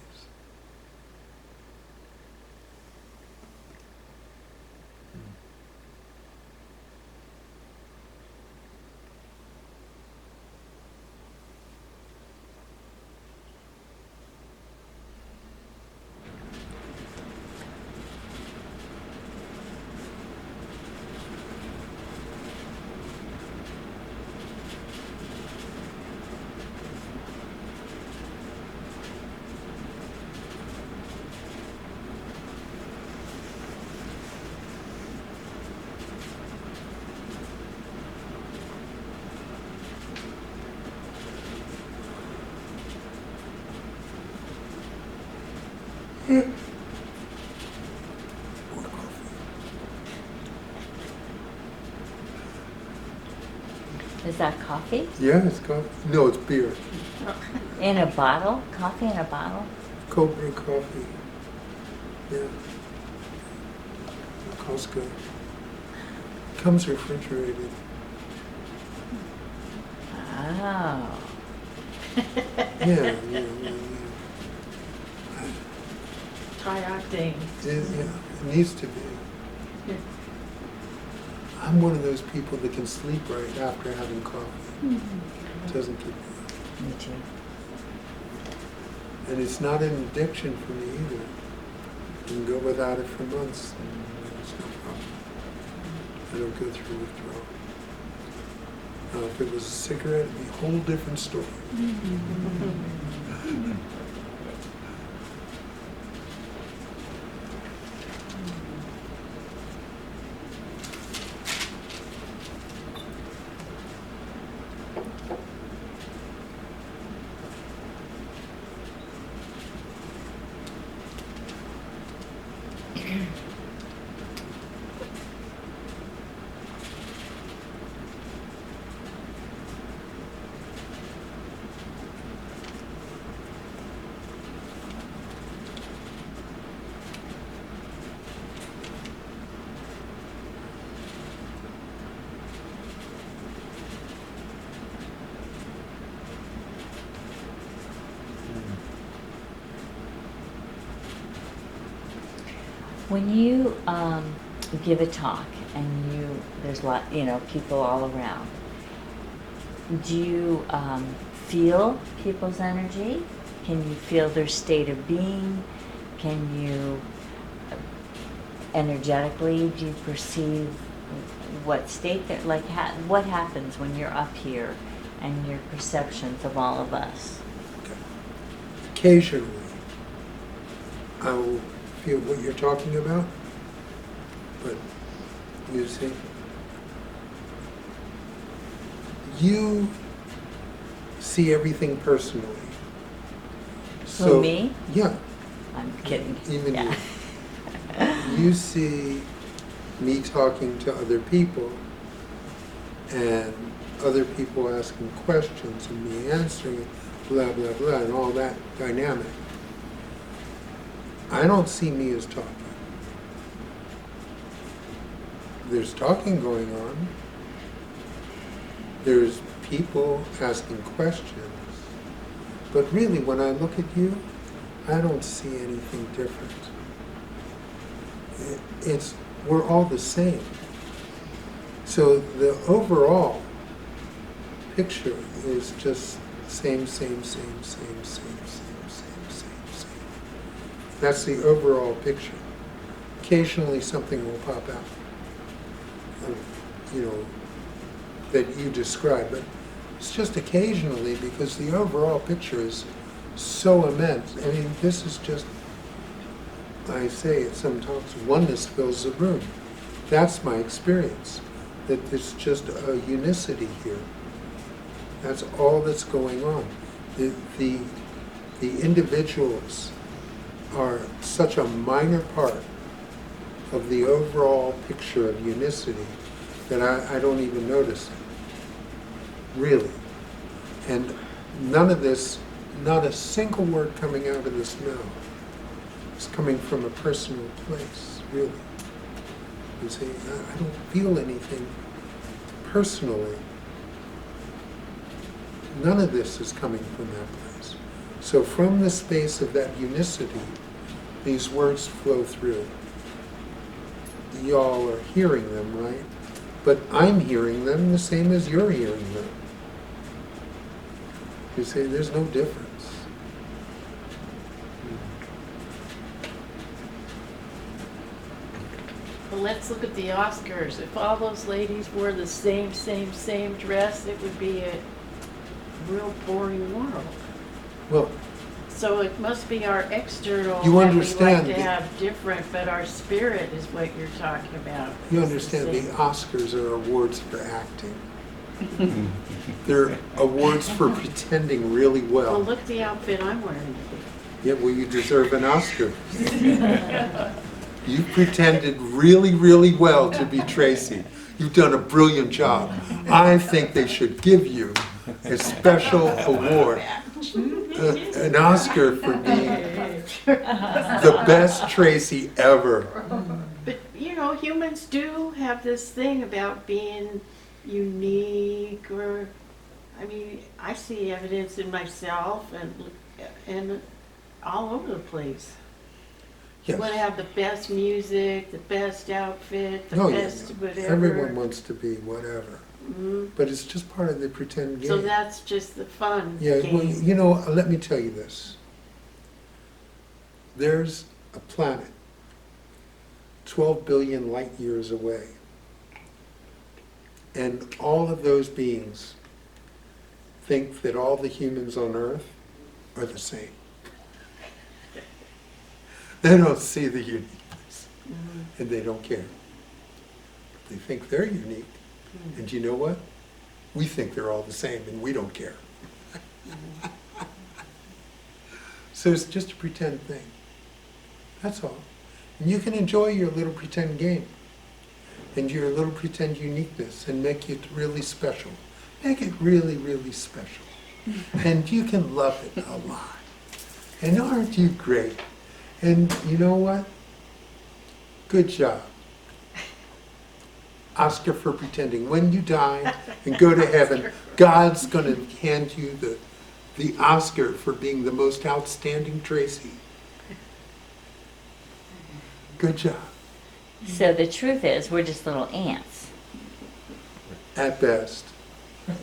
Is that coffee? Yeah, it's coffee. No, it's beer. In a bottle? Coffee in a bottle? Cold brew coffee. Yeah. Costco. Comes refrigerated. Oh. Yeah. High octane. It needs to be. I'm one of those people that can sleep right after having coffee. It doesn't keep me up. Me too. And it's not an addiction for me either. You can go without it for months. It's no problem. I don't go through withdrawal. Now, if it was a cigarette, it'd be a whole different story. When you give a talk and there's people all around, do you feel people's energy? Can you feel their state of being? Can you energetically, do you perceive what state they're like? What happens when you're up here and your perceptions of all of us? Occasionally, I will feel what you're talking about, but you see, you see everything personally. So me? Yeah. I'm kidding. Even yeah. you see me talking to other people and other people asking questions and me answering, blah, blah, blah, and all that dynamic. I don't see me as talking. There's talking going on. There's people asking questions. But really, when I look at you, I don't see anything different. We're all the same. So the overall picture is just same. That's the overall picture. Occasionally something will pop out, that you describe, but it's just occasionally because the overall picture is so immense. I mean, this is just, I say it sometimes, oneness fills the room. That's my experience, that there's just a unicity here. That's all that's going on. The individuals are such a minor part of the overall picture of unicity that I don't even notice it, really. And none of this, not a single word coming out of this now is coming from a personal place, really. You see, I don't feel anything personally. None of this is coming from that place. So from the space of that unicity, these words flow through. Y'all are hearing them, right? But I'm hearing them the same as you're hearing them. You see, there's no difference. Well, let's look at the Oscars. If all those ladies wore the same dress, it would be a real boring world. Well, So it must be our external You that we understand like to the- have different, but our spirit is what you're talking about. you It's understand the same. Oscars are awards for acting. They're awards for pretending really Well, well. look the outfit I'm wearing. Yeah, well, you deserve an Oscar. You pretended really, really well to be Tracy. You've done a brilliant job. I think they should give you a special award, an Oscar for being the best Tracy ever. But, humans do have this thing about being unique I see evidence in myself and all over the place. You Yes. want to have the best music, the best outfit, the Oh, best yeah. whatever. Everyone wants to be whatever. Mhm. But it's just part of the pretend game. So that's just the fun Yeah, game. well, let me tell you this. There's a planet 12 billion light years away. And all of those beings think that all the humans on Earth are the same. They don't see the uniqueness, and they don't care. They think they're unique, and you know what? We think they're all the same, and we don't care. So it's just a pretend thing. That's all. And you can enjoy your little pretend game and your little pretend uniqueness and make it really special. Make it really, really special. And you can love it a lot. And aren't you great? And you know what? Good job. Oscar for pretending. When you die and go to heaven, God's going to hand you the Oscar for being the most outstanding Tracy. Good job. So the truth is, we're just little ants. At best.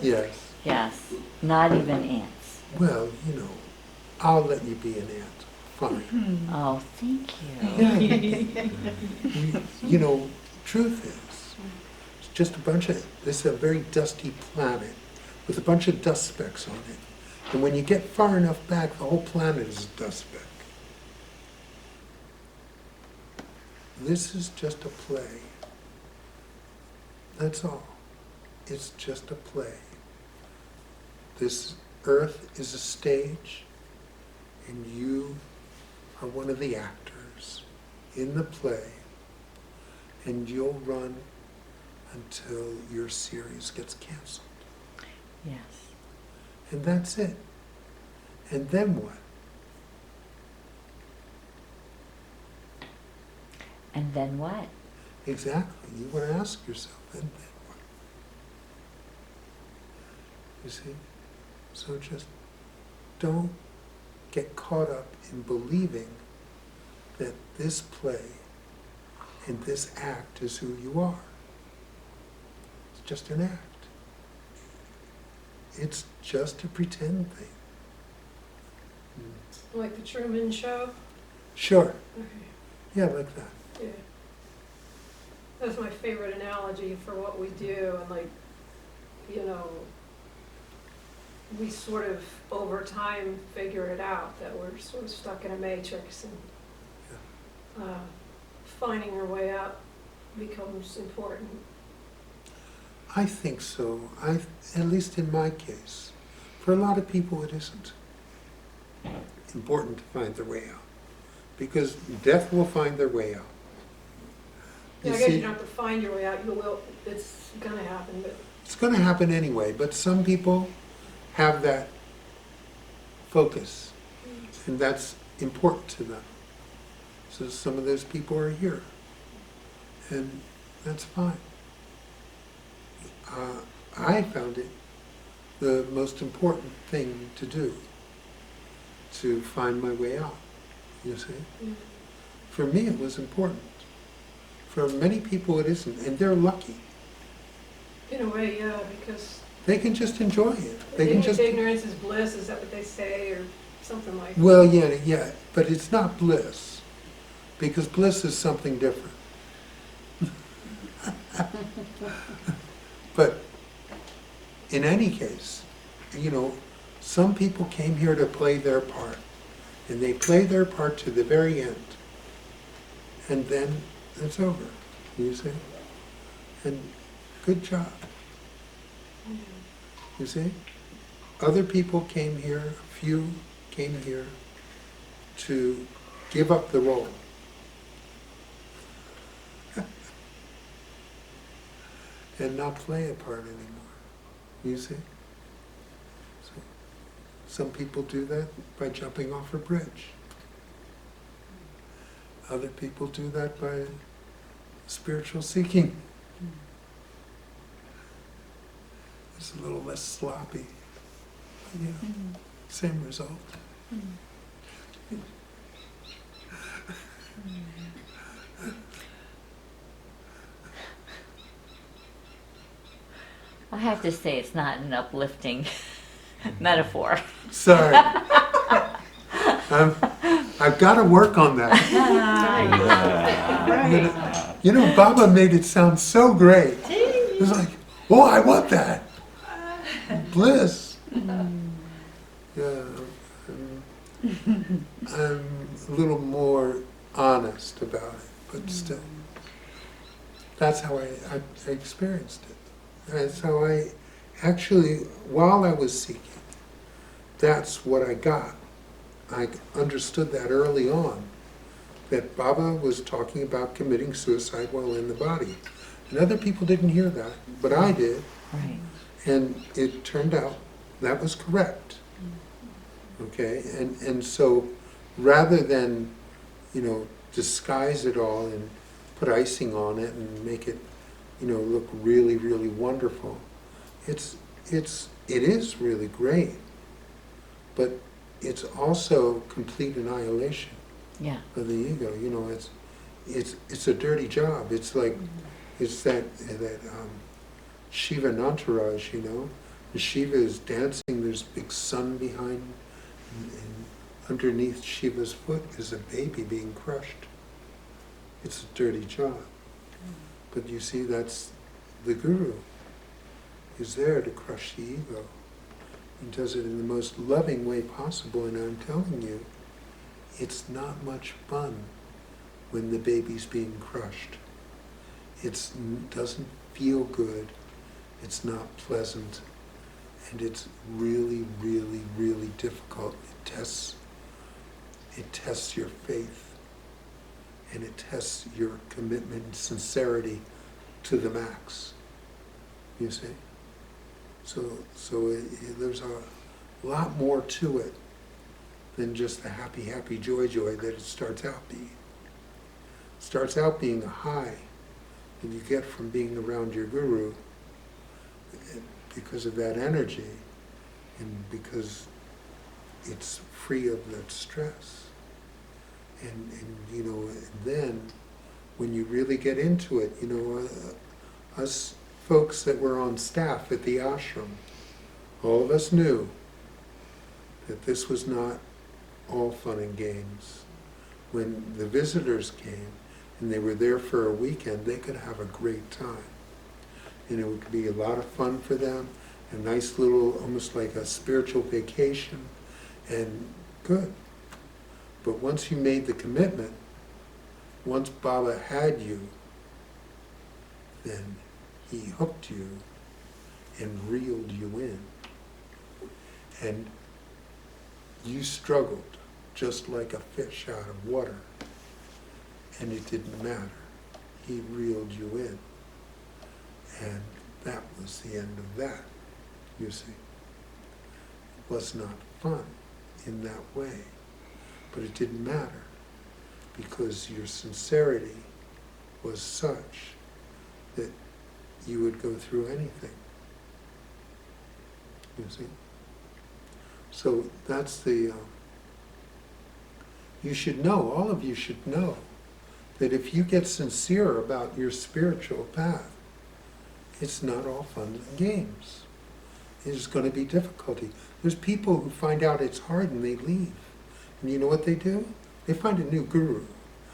Yes. Yes, not even ants. Well, you know, I'll let you be an ant. Fine. Oh, thank you. Yeah. You know, truth is, it's just a bunch of, this is a very dusty planet with a bunch of dust specks on it. And when you get far enough back, the whole planet is a dust speck. This is just a play. That's all. It's just a play. This earth is a stage, and you are one of the actors in the play, and you'll run until your series gets canceled. Yes. And that's it. And then what? And then what? Exactly. You want to ask yourself, and then what? You see? So just don't get caught up in believing that this play and this act is who you are. It's just an act. It's just a pretend thing. Like the Truman Show? Sure. Okay, Yeah, like that. yeah. That's my favorite analogy for what we do, and like, you know, we sort of, over time, figure it out, that we're sort of stuck in a matrix, and finding our way out becomes important. I think so. At least in my case. For a lot of people it isn't important to find their way out. Because death will find their way out. Yeah, I guess you don't have to find your way out, you will, it's gonna happen, but It's going to happen anyway, but some people have that focus, and that's important to them. So some of those people are here, and that's fine. I found it the most important thing to do, to find my way out, you see? yeah. For me it was important. For many people it isn't, and they're lucky. In a way, yeah, because They can just enjoy it. They can just... ignorance is bliss, is that what they say, or something like that? Well, yeah, but it's not bliss, because bliss is something different. But in any case, you know, some people came here to play their part, and they play their part to the very end, and then it's over, you see? And good job, you see? Other people came here, a few came here to give up the role. And not play a part anymore, you see? So, some people do that by jumping off a bridge. Other people do that by spiritual seeking. It's a little less sloppy, but, you know, same result. I have to say, it's not an uplifting metaphor. Sorry. I've got to work on that. Right. You know, Baba made it sound so great. It was like, oh, I want that. Bliss. Yeah. I'm a little more honest about it, but still. That's how I experienced it. That's how I actually, while I was seeking, that's what I got. I understood that early on, that Baba was talking about committing suicide while in the body. And other people didn't hear that, but I did. Right. And it turned out that was correct. Okay? And so rather than, you know, disguise it all and put icing on it and make it, you know, look really, really wonderful, it is really great. But it's also complete annihilation Yeah. of the ego. You know, it's a dirty job. It's like, it's that Shiva entourage, you know. The Shiva is dancing, there's a big sun behind, and underneath Shiva's foot is a baby being crushed. It's a dirty job. But you see, that's the Guru. He's there to crush the ego. He does it in the most loving way possible, and I'm telling you, it's not much fun when the baby's being crushed. It doesn't feel good, it's not pleasant, and it's really, really, really difficult. It tests your faith, and it tests your commitment and sincerity to the max, you see? So there's a lot more to it than just the happy, happy, joy, joy that it starts out being. It starts out being a high that you get from being around your Guru because of that energy and because it's free of that stress. And you know, then when you really get into it, you know, us folks that were on staff at the ashram, all of us knew that this was not all fun and games. When the visitors came and they were there for a weekend, they could have a great time. And it would be a lot of fun for them, a nice little, almost like a spiritual vacation, and good. But once you made the commitment, once Baba had you, then he hooked you and reeled you in. And you struggled just like a fish out of water. And it didn't matter. He reeled you in. And that was the end of that, you see. It was not fun in that way. But it didn't matter because your sincerity was such that you would go through anything. You see? So that's the... you should know, all of you should know, that if you get sincere about your spiritual path, it's not all fun and games. There's going to be difficulty. There's people who find out it's hard and they leave. And you know what they do? They find a new guru.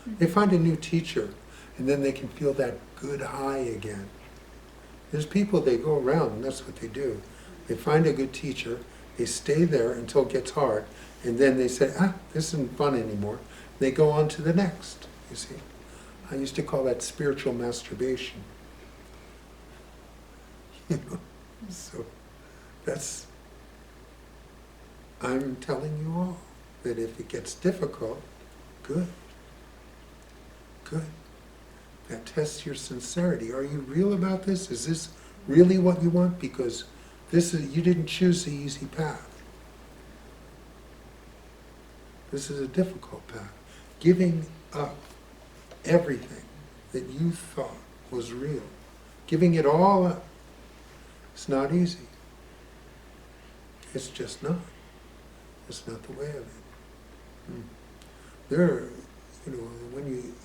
They find a new teacher, and then they can feel that good high again. There's people, they go around, and that's what they do. They find a good teacher, they stay there until it gets hard, and then they say, this isn't fun anymore. They go on to the next, you see. I used to call that spiritual masturbation. You know, so that's, I'm telling you all, that if it gets difficult, good. Good. That tests your sincerity. Are you real about this? Is this really what you want? Because this is, you didn't choose the easy path. This is a difficult path. Giving up everything that you thought was real, giving it all up, it's not easy. It's just not. It's not the way of it. There are, you know, when you,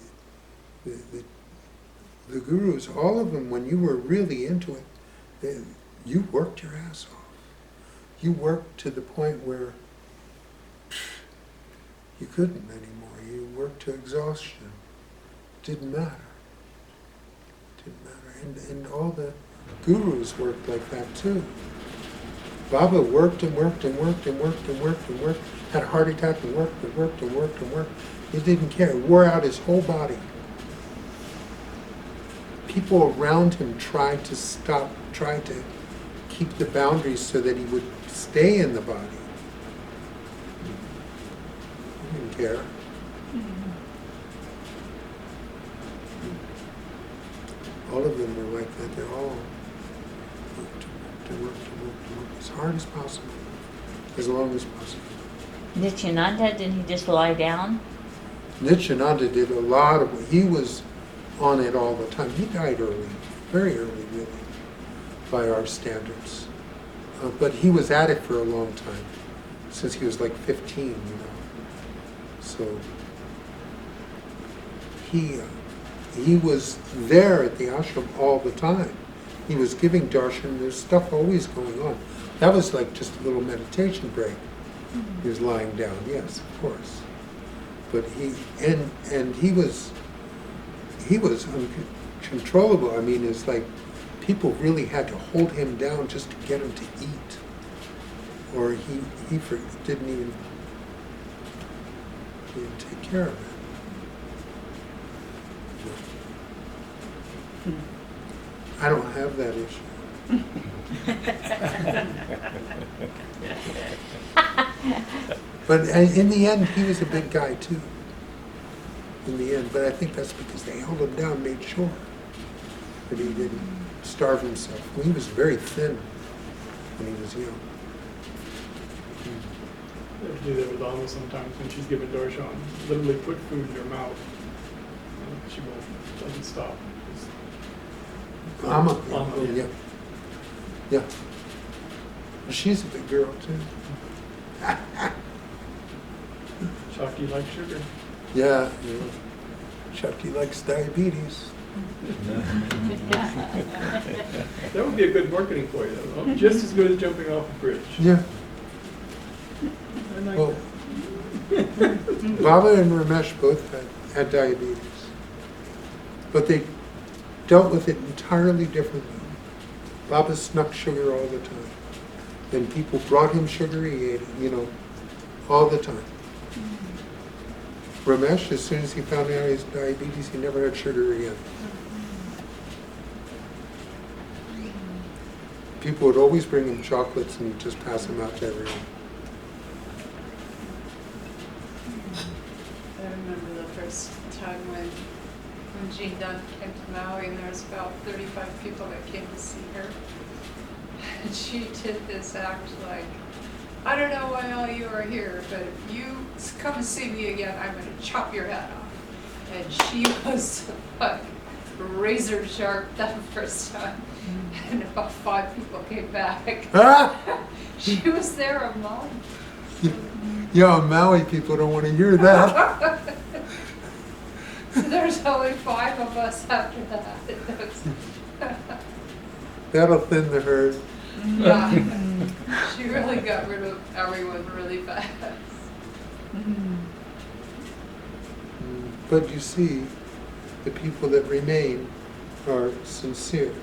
the gurus, all of them, when you were really into it, you worked your ass off. You worked to the point where you couldn't anymore. You worked to exhaustion. Didn't matter. Didn't matter. And all the gurus worked like that too. Baba worked and worked and worked and worked and worked and worked, had a heart attack and worked and worked and worked and worked. He didn't care. He wore out his whole body. People around him tried to stop, tried to keep the boundaries so that he would stay in the body. He didn't care. All of them were like that. They all worked and worked and worked and worked as hard as possible, as long as possible. Nityananda, didn't he just lie down? Nityananda did a lot of, he was on it all the time. He died early, very early really, by our standards. But he was at it for a long time, since he was like 15, you know. So he was there at the ashram all the time. He was giving darshan. There's stuff always going on. That was like just a little meditation break. He was lying down, yes, of course. But he was uncontrollable. I mean, it's like people really had to hold him down just to get him to eat, or he didn't even take care of it. I don't have that issue. But in the end, he was a big guy too. In the end, but I think that's because they held him down, made sure that he didn't starve himself. Well, he was very thin when he was young. They have to do that with Alma sometimes when she's given darshan. Literally put food in her mouth. And she doesn't stop. Amma, Alma, yeah. Yeah. She's a big girl too. Shakti likes sugar. Yeah, yeah. Shakti likes diabetes. That would be a good marketing for you, though. Just as good as jumping off a bridge. Yeah. I like Well, that. Baba and Ramesh both had diabetes, but they dealt with it entirely differently. Baba snuck sugar all the time. When people brought him sugar, he ate it, all the time. Ramesh, as soon as he found out his diabetes, he never had sugar again. People would always bring him chocolates and just pass them out to everyone. I remember the first time when Jean Dunn came to Maui, and there was about 35 people that came to see her. And she did this act like, I don't know why all you are here, but if you come and see me again, I'm going to chop your head off. And she was like razor sharp that first time. And about 5 people came back. Ah! She was there a month. Yeah, Maui people don't want to hear that. There's only 5 of us after that. That'll thin the herd. Yeah. She really got rid of everyone really fast. But you see, the people that remain are sincere.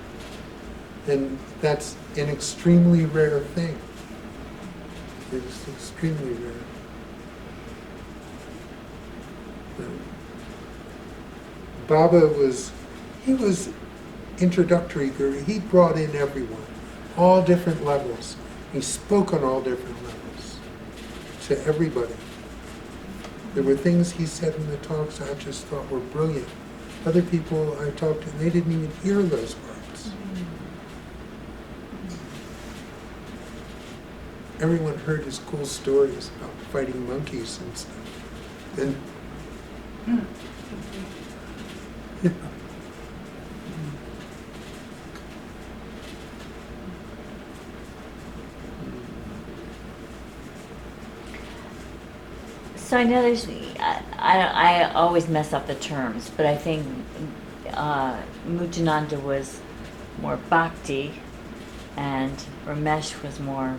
And that's an extremely rare thing. It's extremely rare. Baba was introductory guru. He brought in everyone, all different levels. He spoke on all different levels to everybody. There were things he said in the talks I just thought were brilliant. Other people I talked to, they didn't even hear those words. Everyone heard his cool stories about fighting monkeys and stuff. And yeah. So I know there's, I always mess up the terms, but I think Muktananda was more bhakti and Ramesh was more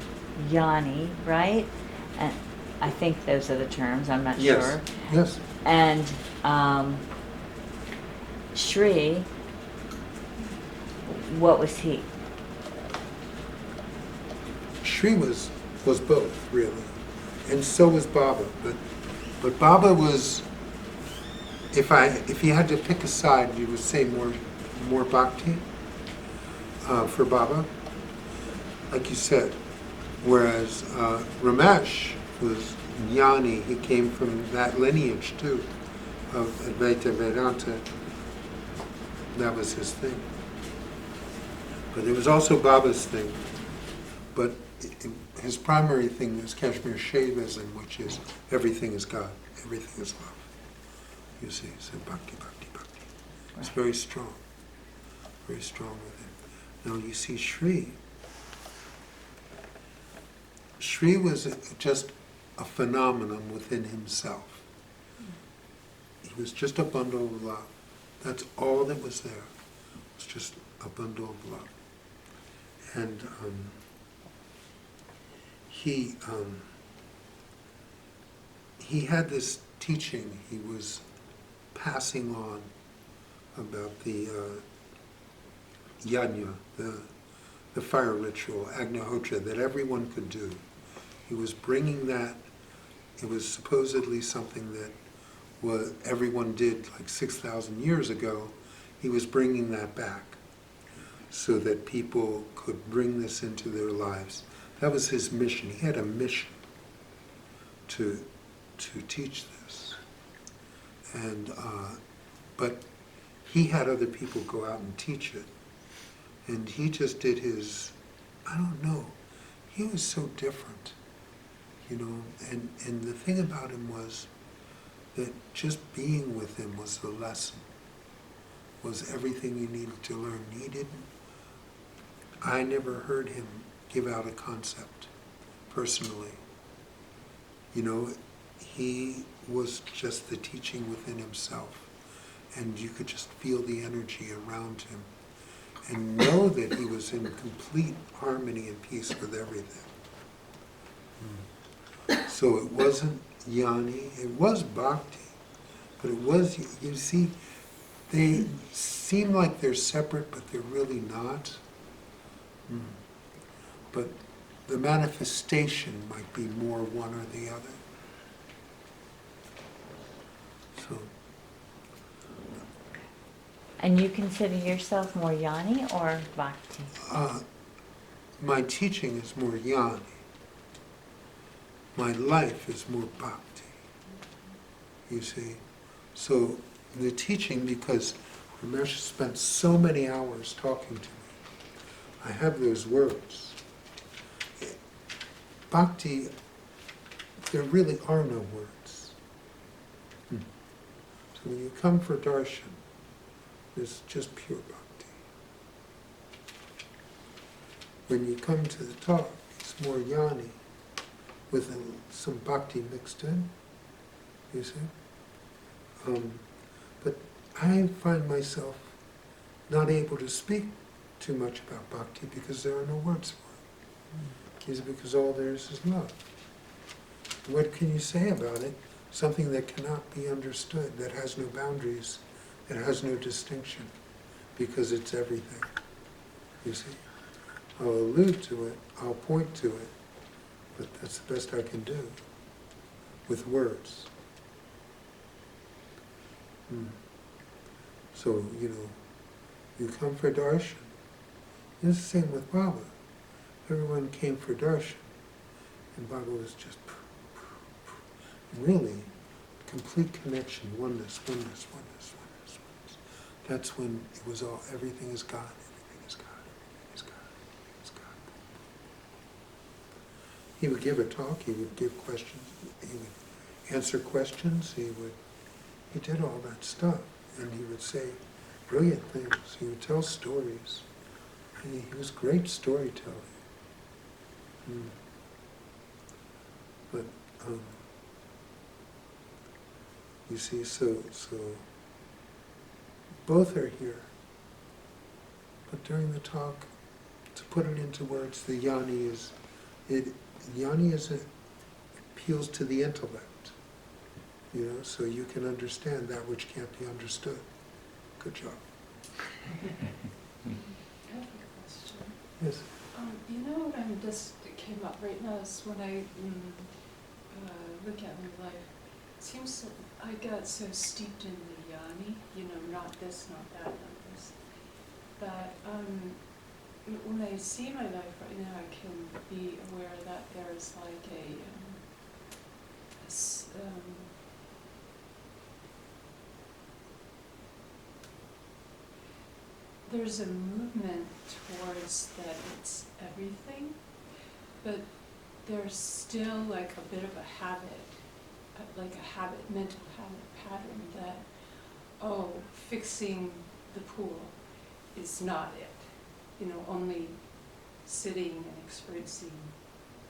jnani, right? And I think those are the terms, I'm not sure. Yes. And Shree, what was he? Shree was both, really. And so was Baba. But Baba was, if he had to pick a side, you would say more bhakti for Baba, like you said. Whereas Ramesh was jnani. He came from that lineage too, of Advaita Vedanta. That was his thing. But it was also Baba's thing. But his primary thing was Kashmir Shaivism, which is everything is God, everything is love. You see, so bhakti, bhakti, bhakti. It's very strong with it. Now you see Shree. Shree was just a phenomenon within himself. It was just a bundle of love. That's all that was there. It was just a bundle of love. And he had this teaching he was passing on about the yajna, the fire ritual, agnihotra, that everyone could do. He was bringing that. It was supposedly something that everyone did like 6,000 years ago. He was bringing that back so that people could bring this into their lives. That was his mission. He had a mission to teach this. And but he had other people go out and teach it. And he just did his, I don't know, he was so different, you know, and the thing about him was that just being with him was the lesson, was everything you needed to learn. I never heard him give out a concept, personally. You know, he was just the teaching within himself, and you could just feel the energy around him, and know that he was in complete harmony and peace with everything. So it wasn't jnani, it was bhakti, but it was, you see, they seem like they're separate, but they're really not. But the manifestation might be more one or the other. So. And you consider yourself more jnani or bhakti? My teaching is more jnani. My life is more bhakti. You see? So the teaching, because Ramesh spent so many hours talking to me, I have those words. Bhakti, there really are no words. So when you come for darshan, it's just pure bhakti. When you come to the talk, it's more jnani, with some bhakti mixed in, you see? But I find myself not able to speak too much about bhakti because there are no words for it. It's because all there is love. What can you say about it? Something that cannot be understood, that has no boundaries, that has no distinction, because it's everything. You see? I'll allude to it, I'll point to it, but that's the best I can do with words. So, you know, you come for darshan. It's the same with Baba. Everyone came for darshan, and Baba was just really complete connection, oneness, oneness, oneness, oneness, oneness. That's when it was all, everything is God, everything is God, everything is God, everything is God. He would give a talk, he would give questions, he would answer questions, he did all that stuff, and he would say brilliant things, he would tell stories. He was great storytelling. But you see, so both are here. But during the talk, to put it into words, the jnani appeals to the intellect. You know, so you can understand that which can't be understood. Good job. I have a question. Yes. You know, this came up right now is when I look at my life. It seems I got so steeped in the jnani, you know, not this, not that, not this, that when I see my life right now, I can be aware that there's like there's a movement towards that it's everything, but there's still like a bit of a habit, mental habit pattern that, oh, fixing the pool is not it. You know, only sitting and experiencing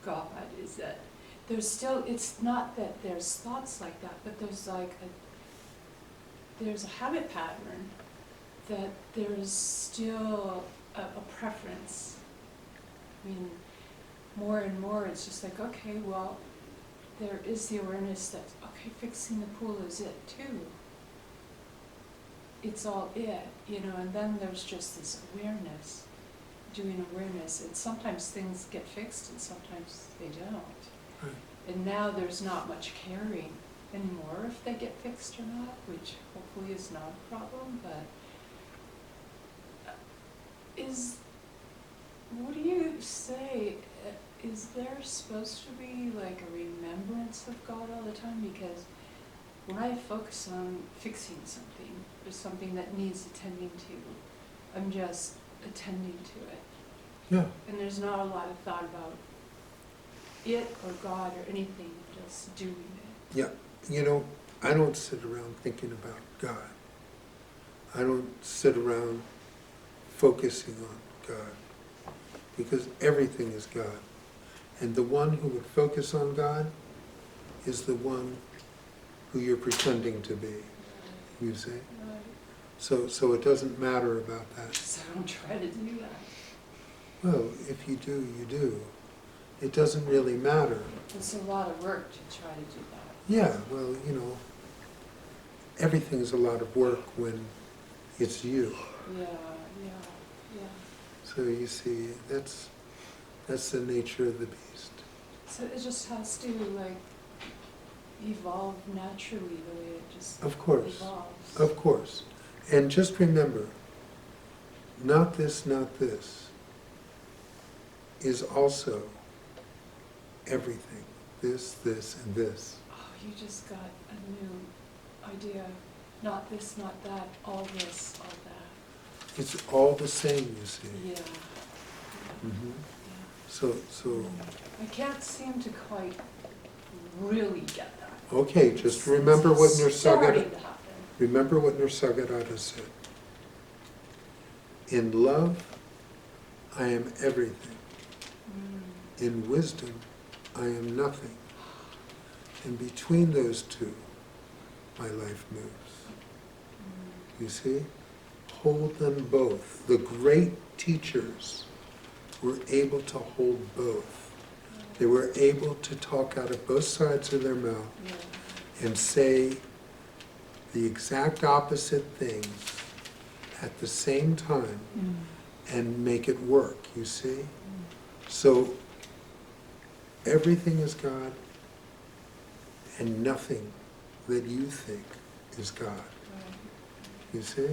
God is that. There's still, it's not that there's thoughts like that, but there's like there's a habit pattern, that there's still a preference. I mean, more and more it's just like, okay, well, there is the awareness that, okay, fixing the pool is it too. It's all it, you know, and then there's just this awareness, doing awareness, and sometimes things get fixed and sometimes they don't. Right. And now there's not much caring anymore if they get fixed or not, which hopefully is not a problem, but what do you say, is there supposed to be like a remembrance of God all the time? Because when I focus on fixing something, or something that needs attending to, I'm just attending to it. Yeah. And there's not a lot of thought about it or God or anything, just doing it. Yeah. You know, I don't sit around thinking about God. I don't sit around focusing on God, because everything is God. And the one who would focus on God is the one who you're pretending to be, you see? Right. So it doesn't matter about that. So I don't try to do that. Well, if you do, you do. It doesn't really matter. It's a lot of work to try to do that. Yeah, well, you know, everything's a lot of work when it's you. Yeah. So you see, that's the nature of the beast. So it just has to like evolve naturally the way it just Of course. evolves. Of course. And just remember, not this is also everything. This, and this. Oh, you just got a new idea. Not this, not that, all this, all that. It's all the same, you see. Yeah. Mm-hmm. Yeah. So, I can't seem to quite really get that. okay, just remember what It's starting Nisargadatta, to happen. remember what Nisargadatta said. In love, I am everything. In wisdom, I am nothing. And between those two, my life moves. You see? Hold them both. The great teachers were able to hold both. They were able to talk out of both sides of their mouth and say the exact opposite things at the same time and make it work, you see? So everything is God, and nothing that you think is God. You see?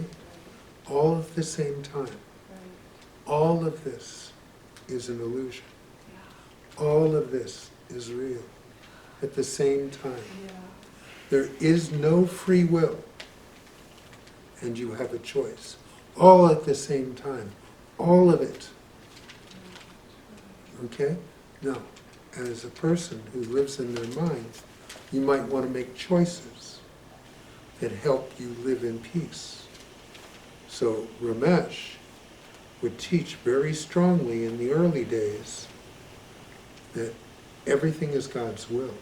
All at the same time. All of this is an illusion. All of this is real at the same time. There is no free will, and you have a choice. All at the same time. All of it. Okay? Now, as a person who lives in their mind, you might want to make choices that help you live in peace. So Ramesh would teach very strongly in the early days that everything is God's will.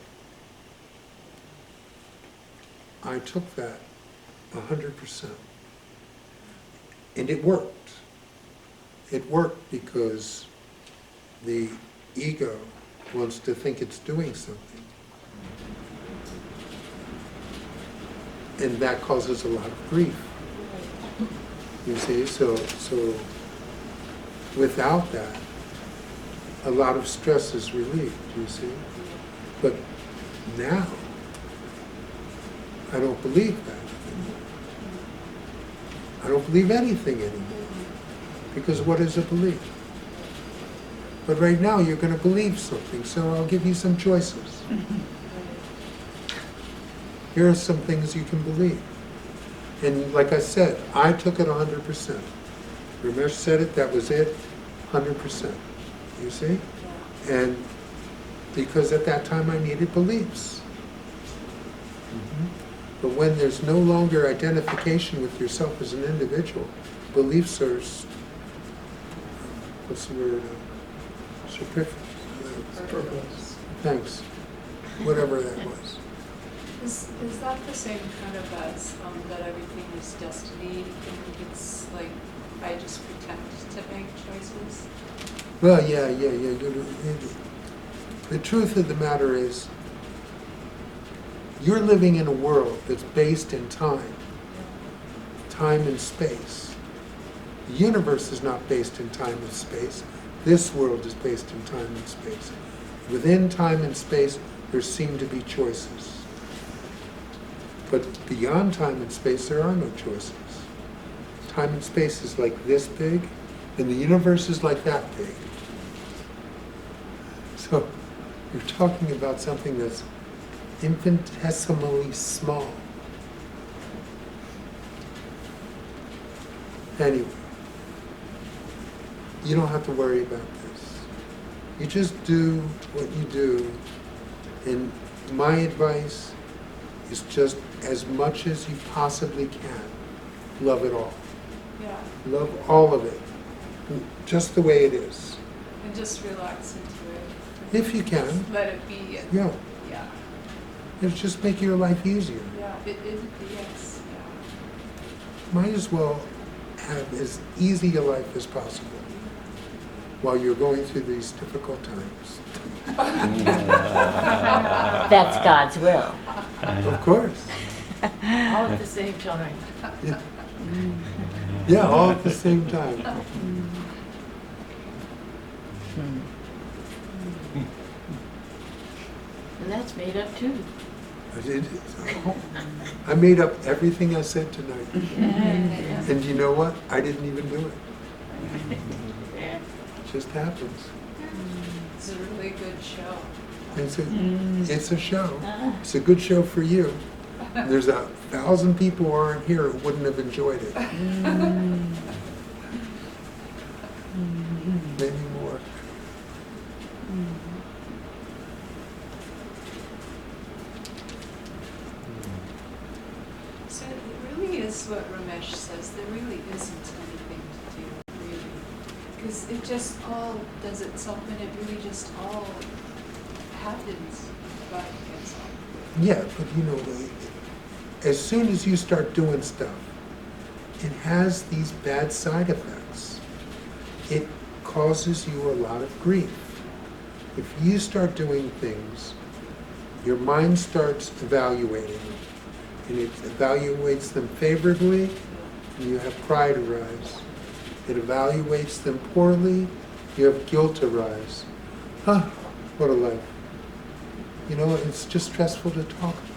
I took that 100%. And it worked. It worked because the ego wants to think it's doing something. And that causes a lot of grief. You see, so without that, a lot of stress is relieved, you see. But now, I don't believe that anymore. I don't believe anything anymore. Because what is a belief? But right now you're going to believe something, so I'll give you some choices. Here are some things you can believe. And like I said, I took it 100%. Ramesh said it, that was it, 100%. You see? And because at that time I needed beliefs. But when there's no longer identification with yourself as an individual, beliefs are, what's the word? Superfluous. Thanks. Whatever that was. Is that the same kind of as that everything anybody's destiny. I think it's like I just pretend to make choices. Well, yeah. The truth of the matter is, you're living in a world that's based in time and space. The universe is not based in time and space. This world is based in time and space. Within time and space, there seem to be choices. But beyond time and space, there are no choices. Time and space is like this big, and the universe is like that big. So you're talking about something that's infinitesimally small. Anyway, you don't have to worry about this. You just do what you do, and my advice is just as much as you possibly can, love it all. Yeah. Love all of it, just the way it is. And just relax into it. If you can, Let it be. yeah. Yeah. It'll just make your life easier. Yeah. Yes. Might as well have as easy a life as possible while you're going through these difficult times. That's God's will. Of course. All at the same time. Yeah. Yeah, all at the same time. And that's made up too. I made up everything I said tonight. Yeah. And you know what? I didn't even do it. It just happens. It's a really good show. It's a show. It's a good show for you. There's 1,000 people who aren't here who wouldn't have enjoyed it. Maybe more. So it really is what Ramesh says. There really isn't anything to do, really. Because it just all does itself and it really just all happens by itself. Yeah, but you know, as soon as you start doing stuff, it has these bad side effects. It causes you a lot of grief. If you start doing things, your mind starts evaluating, and it evaluates them favorably, and you have pride arise. It evaluates them poorly, you have guilt arise. Huh, what a life. You know, it's just stressful to talk about.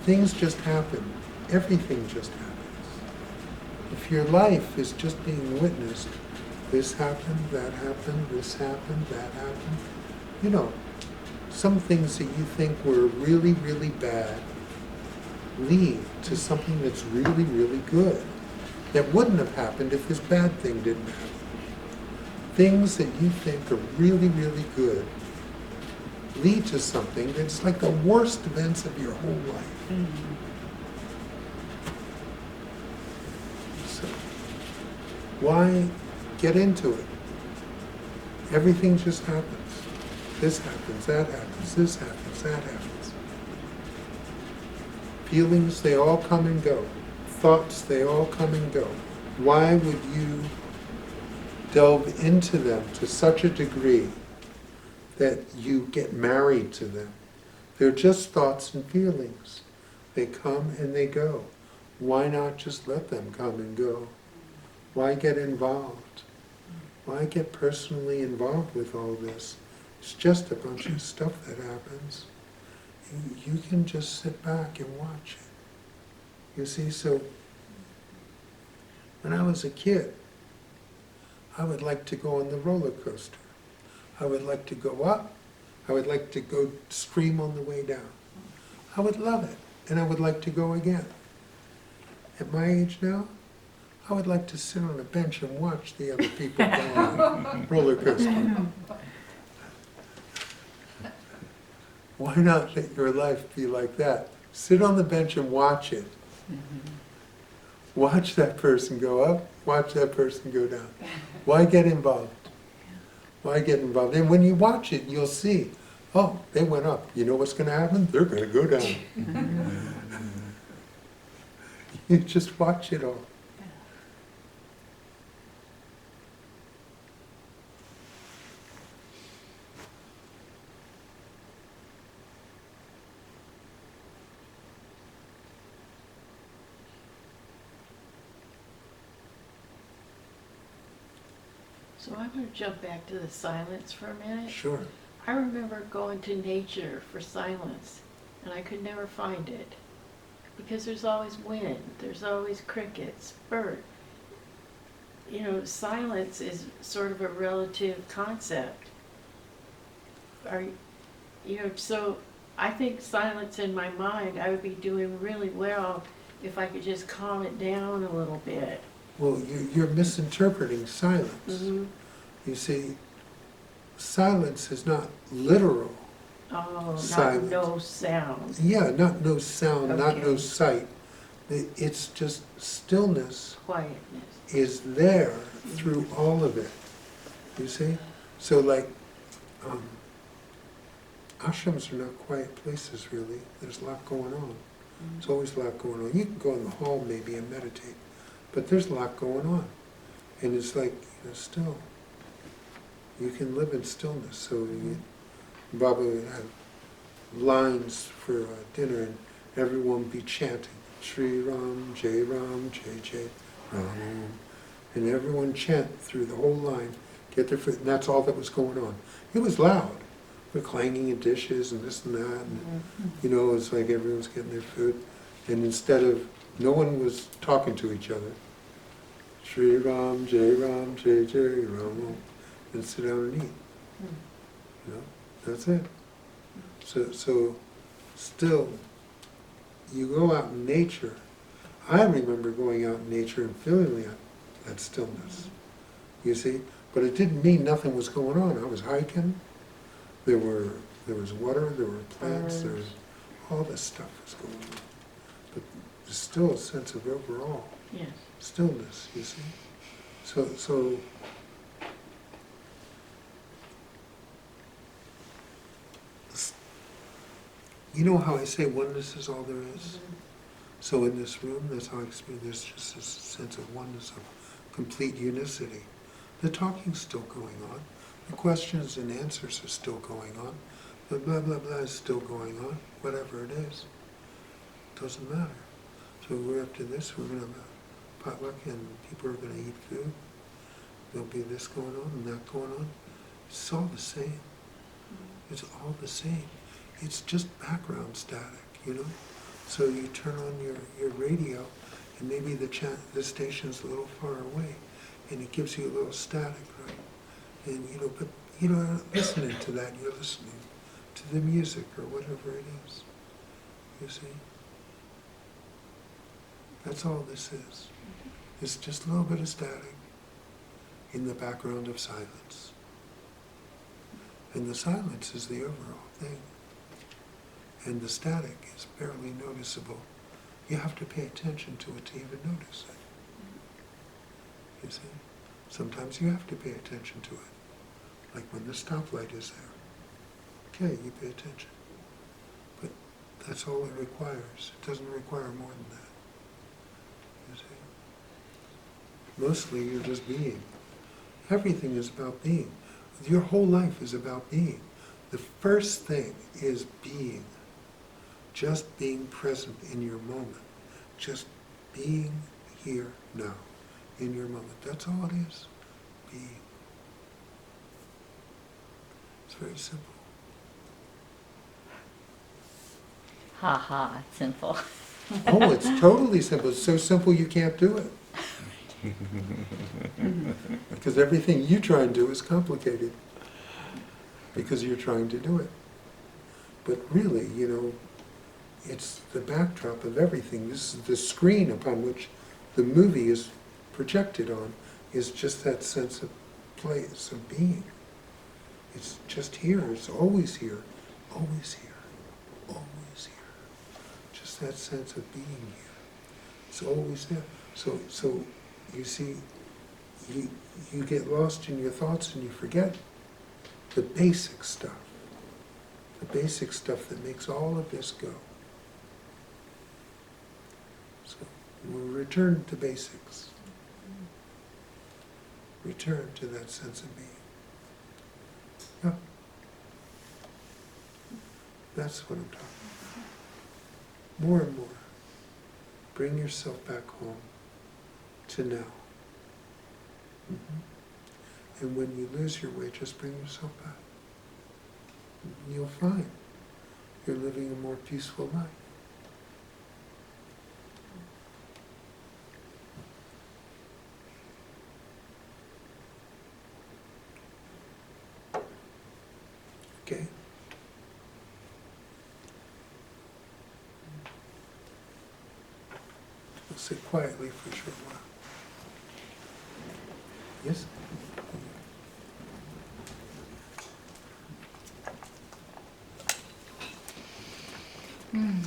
Things just happen. Everything just happens. If your life is just being witnessed, this happened, that happened, this happened, that happened. You know, some things that you think were really, really bad lead to something that's really, really good. That wouldn't have happened if this bad thing didn't happen. Things that you think are really, really good lead to something that's like the worst events of your whole life. So, why get into it? Everything just happens. This happens, that happens, this happens, that happens. Feelings, they all come and go. Thoughts, they all come and go. Why would you delve into them to such a degree that you get married to them? They're just thoughts and feelings. They come and they go. Why not just let them come and go? Why get involved? Why get personally involved with all this? It's just a bunch of stuff that happens. You can just sit back and watch it. You see, so when I was a kid, I would like to go on the roller coaster. I would like to go up. I would like to go scream on the way down. I would love it, and I would like to go again. At my age now, I would like to sit on a bench and watch the other people go on the roller coaster. Why not let your life be like that? Sit on the bench and watch it. Watch that person go up, watch that person go down. Why get involved? Why get involved? And when you watch it, you'll see, Oh, they went up. You know what's going to happen? They're going to go down. You just watch it all. So I'm going to jump back to the silence for a minute. Sure. I remember going to nature for silence, and I could never find it. Because there's always wind, there's always crickets, bird. You know, silence is sort of a relative concept. So I think silence in my mind, I would be doing really well if I could just calm it down a little bit. Well, you're misinterpreting silence. Mm-hmm. You see, silence is not literal. Oh, Silent. not no sound. Yeah, not no sound, not no Okay. sight. It's just stillness Quietness. is there through all of it. You see? So like, ashrams are not quiet places really. There's a lot going on. There's always a lot going on. You can go in the hall maybe and meditate, but there's a lot going on. And it's like, still. You can live in stillness. So Baba would have lines for dinner and everyone be chanting, Shree Ram, Jai Ram, and everyone chant through the whole line, get their food, and that's all that was going on. It was loud. We're clanging of dishes and this and that, and it's like everyone's getting their food. And instead of, no one was talking to each other. Shree Ram, Jai Ram, and sit down and eat. That's it. So still, you go out in nature. I remember going out in nature and feeling that stillness, you see? But it didn't mean nothing was going on. I was hiking, there was water, there were plants, there was, all this stuff was going on. But there's still a sense of overall stillness, you see? So you know how I say oneness is all there is? So in this room, that's how I experience, there's just this sense of oneness, of complete unicity. The talking's still going on. The questions and answers are still going on. The blah, blah, blah is still going on, whatever it is. Doesn't matter. So we're up to this, we're going to have a potluck and people are going to eat food. There'll be this going on and that going on. It's all the same. It's all the same. It's just background static, So you turn on your radio and maybe the station's a little far away and it gives you a little static, right? And but you're not listening to that, you're listening to the music or whatever it is. You see? That's all this is. It's just a little bit of static in the background of silence. And the silence is the overall thing. And the static is barely noticeable. You have to pay attention to it to even notice it. You see? Sometimes you have to pay attention to it. Like when the stoplight is there. Okay, you pay attention. But that's all it requires. It doesn't require more than that. You see? Mostly you're just being. Everything is about being. Your whole life is about being. The first thing is being. Just being present in your moment. Just being here now, in your moment. That's all it is. Being. It's very simple. Ha ha, simple. Oh, it's totally simple. It's so simple you can't do it. Because everything you try and do is complicated. Because you're trying to do it. But really, it's the backdrop of everything. This is the screen upon which the movie is projected on, is just that sense of place, of being. It's just here, it's always here, always here, always here. Just that sense of being here. It's always there. So you see, you get lost in your thoughts and you forget the basic stuff. The basic stuff that makes all of this go. So we'll return to basics. Return to that sense of being. Yeah. That's what I'm talking about. More and more. Bring yourself back home to now. And when you lose your way, just bring yourself back. You'll find you're living a more peaceful life. Okay? We'll sit quietly for a short while. Yes? Mm.